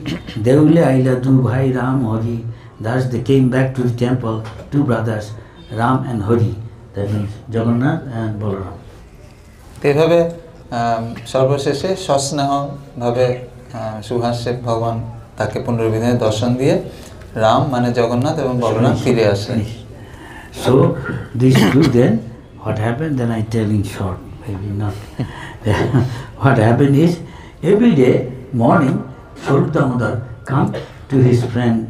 Deule aila du bhai Ram Hari. Thus they came back to the temple, two brothers, Ram and Hari. That means Jagannath and Balaram. এভাবে সর্বশেষে সস্নেহভাবে সুহাস্যে ভগবান তাকে পুনর্বিধানে দর্শন দিয়ে রাম মানে জগন্নাথ এবং বলরাম ফিরে আসেন। So these two then what happened, then I tell in short, maybe not. What happened is every day morning Swarup Damodar come to his friend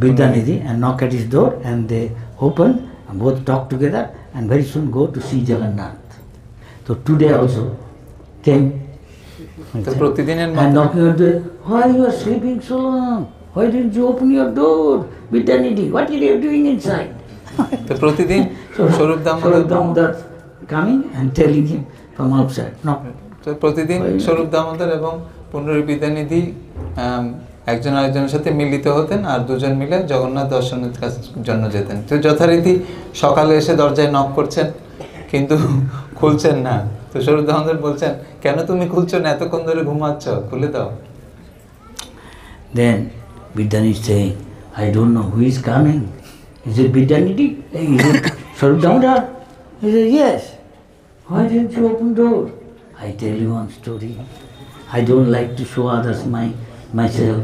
Vidyanidhi and knock at his door and they open and both talk together and very soon go to see Jagannath. So today also came and knocking at the door. Why you are sleeping so long? Why didn't you open your door? Vidyanidhi, what are you doing inside? তো প্রতিদিন স্বরূপ Damodar coming and telling him from outside. No. তো প্রতিদিন স্বরূপ দামোদর এবং পুনরী বিদ্যানিধি একজন আরেকজনের সাথে মিলিত হতেন আর দুজন মিলে জগন্নাথ দর্শনের জন্য যেতেন। তো যথারীতি সকালে এসে দরজায় নক করছেন কিন্তু খুলছেন না। তো স্বরূপ দামোদর বলছেন, কেন তুমি খুলছো না, এতক্ষণ ধরে ঘুমাচ্ছ, খুলে দাও। Then Vidyanidhi saying, I don't know who is coming. Is it Vidyanidhi? Is it Swarup Damodar? He said, yes. Why didn't you open door? I tell you one story. I don't like to show others myself.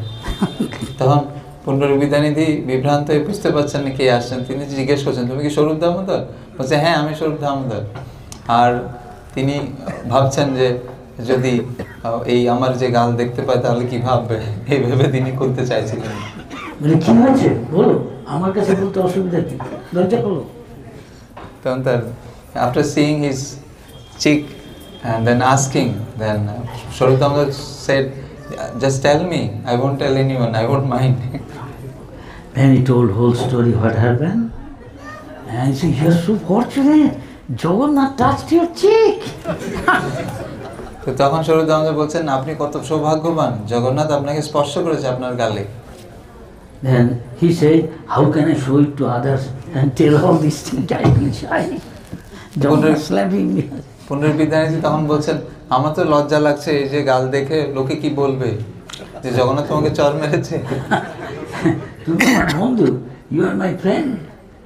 তখন পুনরী বিদ্যানিধি বিভ্রান্ত হয়ে বুঝতে পারছেন না কে আসছেন। তিনি জিজ্ঞেস করছেন, তুমি কি স্বরূপ দামোদর? বলছে, হ্যাঁ আমি স্বরূপ দামোদর। আর তিনি ভাবছেন যে যদি এই আমার যে গাল দেখতে পায় তাহলে কি ভাববে, এই ভেবে তিনি খুলতে চাইছিলেন। মানে কি হয়েছে বলো, আমার কাছে বলতে অসুবিধা কি, লজ্জা করলো? তখন তার after seeing his cheek and then asking, then Swarup Damodar said, just tell me, I won't tell anyone, I won't mind. Then he told whole story what happened, and he said, you're so fortunate, Jagannath touched your cheek. তো তখন স্বরূপ দামোদর বলছেন, আপনি কত সৌভাগ্যবান, জগন্নাথ আপনাকে স্পর্শ করেছে আপনার গালে। Then he said, how can I show it to others and tell all these things? I will shy. Jagannath slapping me. পুনর্বিদ্যানিধি তখন বলছেন, আমার তো লজ্জা লাগছে এই যে গাল দেখে, লোকে কি বলবে যে জগন্নাথ তোমাকে চর মেরেছে। তুমি আমার বন্ধু, you are my friend.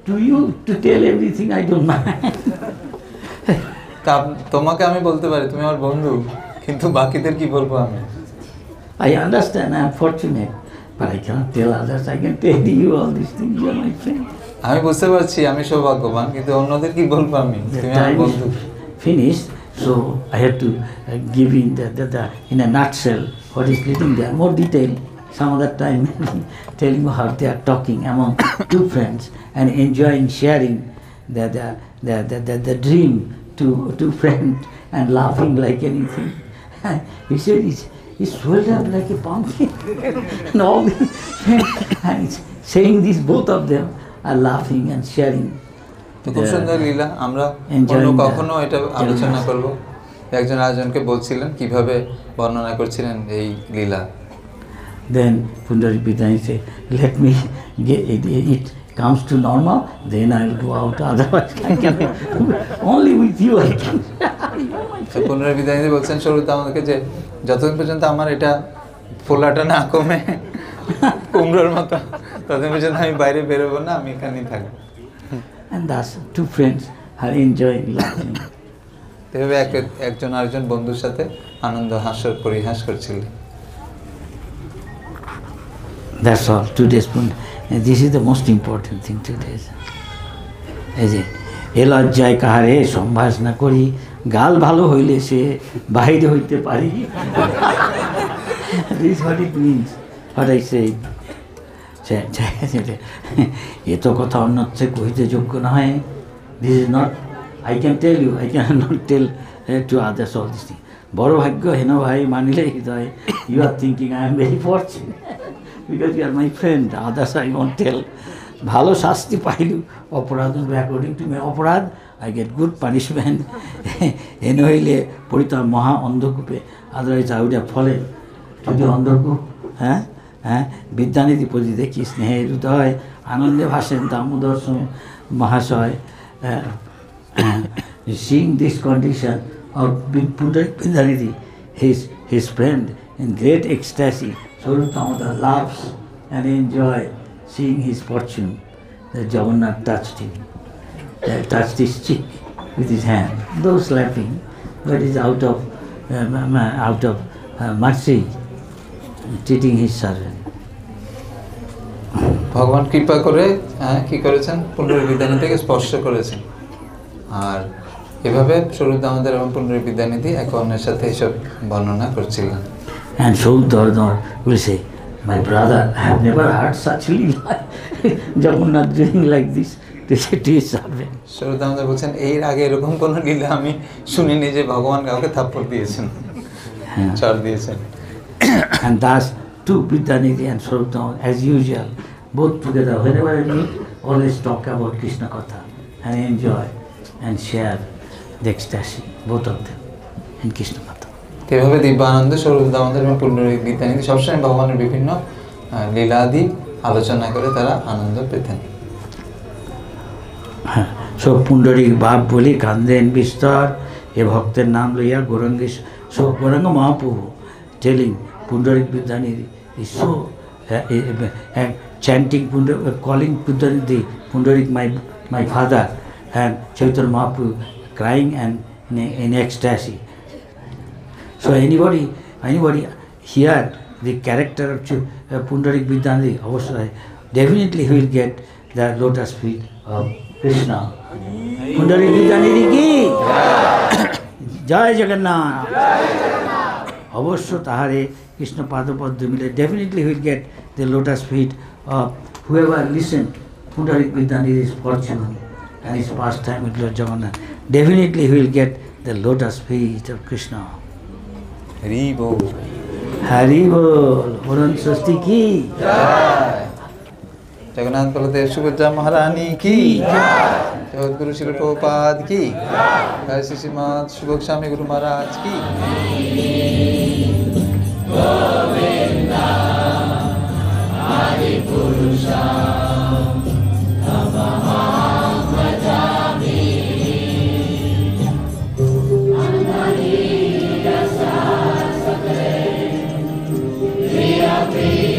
To you to tell everything, I don't mind. তা তোমাকে আমি বলতে পারি তুমি আমার বন্ধু, কিন্তু বাকিদের কি বলবো আমি? I understand, I am fortunate, but I cannot tell others. I can tell you all these things, you are my friend. আমি বুঝতে পারছি আমি সৌভাগ্যবান, কিন্তু অন্যদের কি বলবো আমি? The তুমি আমার time বন্ধু। is finished, so I have to give in in a nutshell what is written there. More detail some other time, telling you how they are talking among two friends and enjoying sharing the dream to two friends and laughing like anything. He said he swelled up like a pumpkin and all this, and he's saying this, both of them are laughing and sharing. তো খুব সুন্দর লীলা, আমরা অন্য কখনো এটা আলোচনা করব। একজন আরেকজনকে বলছিলেন কিভাবে বর্ণনা করছিলেন এই লীলা। Then Pundarik Vidyanidhi said, let me get it comes to normal, then I will go out, otherwise I can only with you I can. তো পুনর্বিদ্যানিধি বলছেন স্বরূপ দামোদরকে যে যতদিন পর্যন্ত আমার এটা ফোলাটা না কমে কুমড়োর মতো, ততদিন পর্যন্ত আমি বাইরে বেরোবো না, আমি এখানেই থাকবো। And thus two friends are enjoying laughing. এভাবে একজন আরেকজন বন্ধুর সাথে আনন্দ হাস্য পরিহাস করছিলেন। That's all. Today's point. And this is the most important thing today. এই যে এ লজ্জায় কাহারে সম্ভাস না করি, গাল ভালো হইলে সে বাহিরে হইতে পারি। This is what it means, what I said. এ তো কথা অন্যত্রে কহিতে যোগ্য নয়। This is not, I can tell you, I cannot tell to others all these things. বড় ভাগ্য হেন ভাই মানিলে হৃদয়, you are thinking I am very fortunate because you are my friend, others I won't tell. ভালো শাস্তি পাইলু অপরাধ, according to my অপরাধ I get good punishment. হেন হইলে পড়িতাম মহা অন্ধকূপে, otherwise I would have fallen to the andhakup. হ্যাঁ হ্যাঁ, বিদ্যানিধি পদি দেখি স্নেহের হৃদয়, আনন্দে ভাসেন দামোদর মহাশয়। Seeing this condition of Pundarik Vidyanidhi, his friend, in great ecstasy, Swarup Damodar laughs and enjoy seeing his fortune. That Jagannath touched him, touched his cheek with his hand, though slapping, but is out of mercy, treating his servant. ভগবান কৃপা করে কি করেছেন, পুনর্বিদ্যানিধিকে স্পর্শ করেছেন। আর এভাবে স্বরূপ দামোদর এবং পুনর্বিদ্যানিধি একে অন্যের সাথে এসব বর্ণনা করছিলেন। And Swarup Damodar will say, my brother, I have never heard such lila. Jagannath doing like this to his servant. স্বরূপ দামোদর বলছেন, এর আগে এরকম কোনো লীলা আমি শুনিনি যে ভগবান কাউকে থাপ্পড় দিয়েছেন, চড় দিয়েছেন। And thus, two Vidyanidhi and Swarup Damodar, as usual, both together, whenever I meet, always talk about Krishna Katha and enjoy and share the ecstasy, both of them, in Krishna Katha. এভাবে দিব্যানন্দ স্বরূপ দামোদর এবং পুনর্বিদ্যানিধি সবসময় ভগবানের বিভিন্ন লীলাদি আলোচনা করে তারা আনন্দ পেতেন। সো পুণ্ডরিক বাপ বলি কান্দেন বিস্তর, এ ভক্তের নাম লইয়া গৌরাঙ্গী। So Gauranga Mahaprabhu telling Pundarik Vidyanidhi is so chanting, calling Pundarik my father, and Chaitanya Mahaprabhu crying and in ecstasy. So anybody hear the character of Pundarik Vidyanidhi, definitely he will get the lotus feet of Krishna. Pundarik Vidyanidhi ki Jai Jagannath. অবশ্য তাহারে কৃষ্ণ পাদপদ্ম মিলে, definitely he will get the lotus feet of whoever listen Pundarik Vidyan is his fortune and his pastime with Lord Jagannath. Definitely he will get the lotus feet of Krishna. Hari Bol. Hari Bol, Puran Sasti ki. Jagannath Baldev Subhadra महारानी की जगत गुरु श्री प्रभुपाद की जय श्री श्रीमद शुभ गोस्वामी गुरु महाराज की गोविंदा आदि पुरुषा Be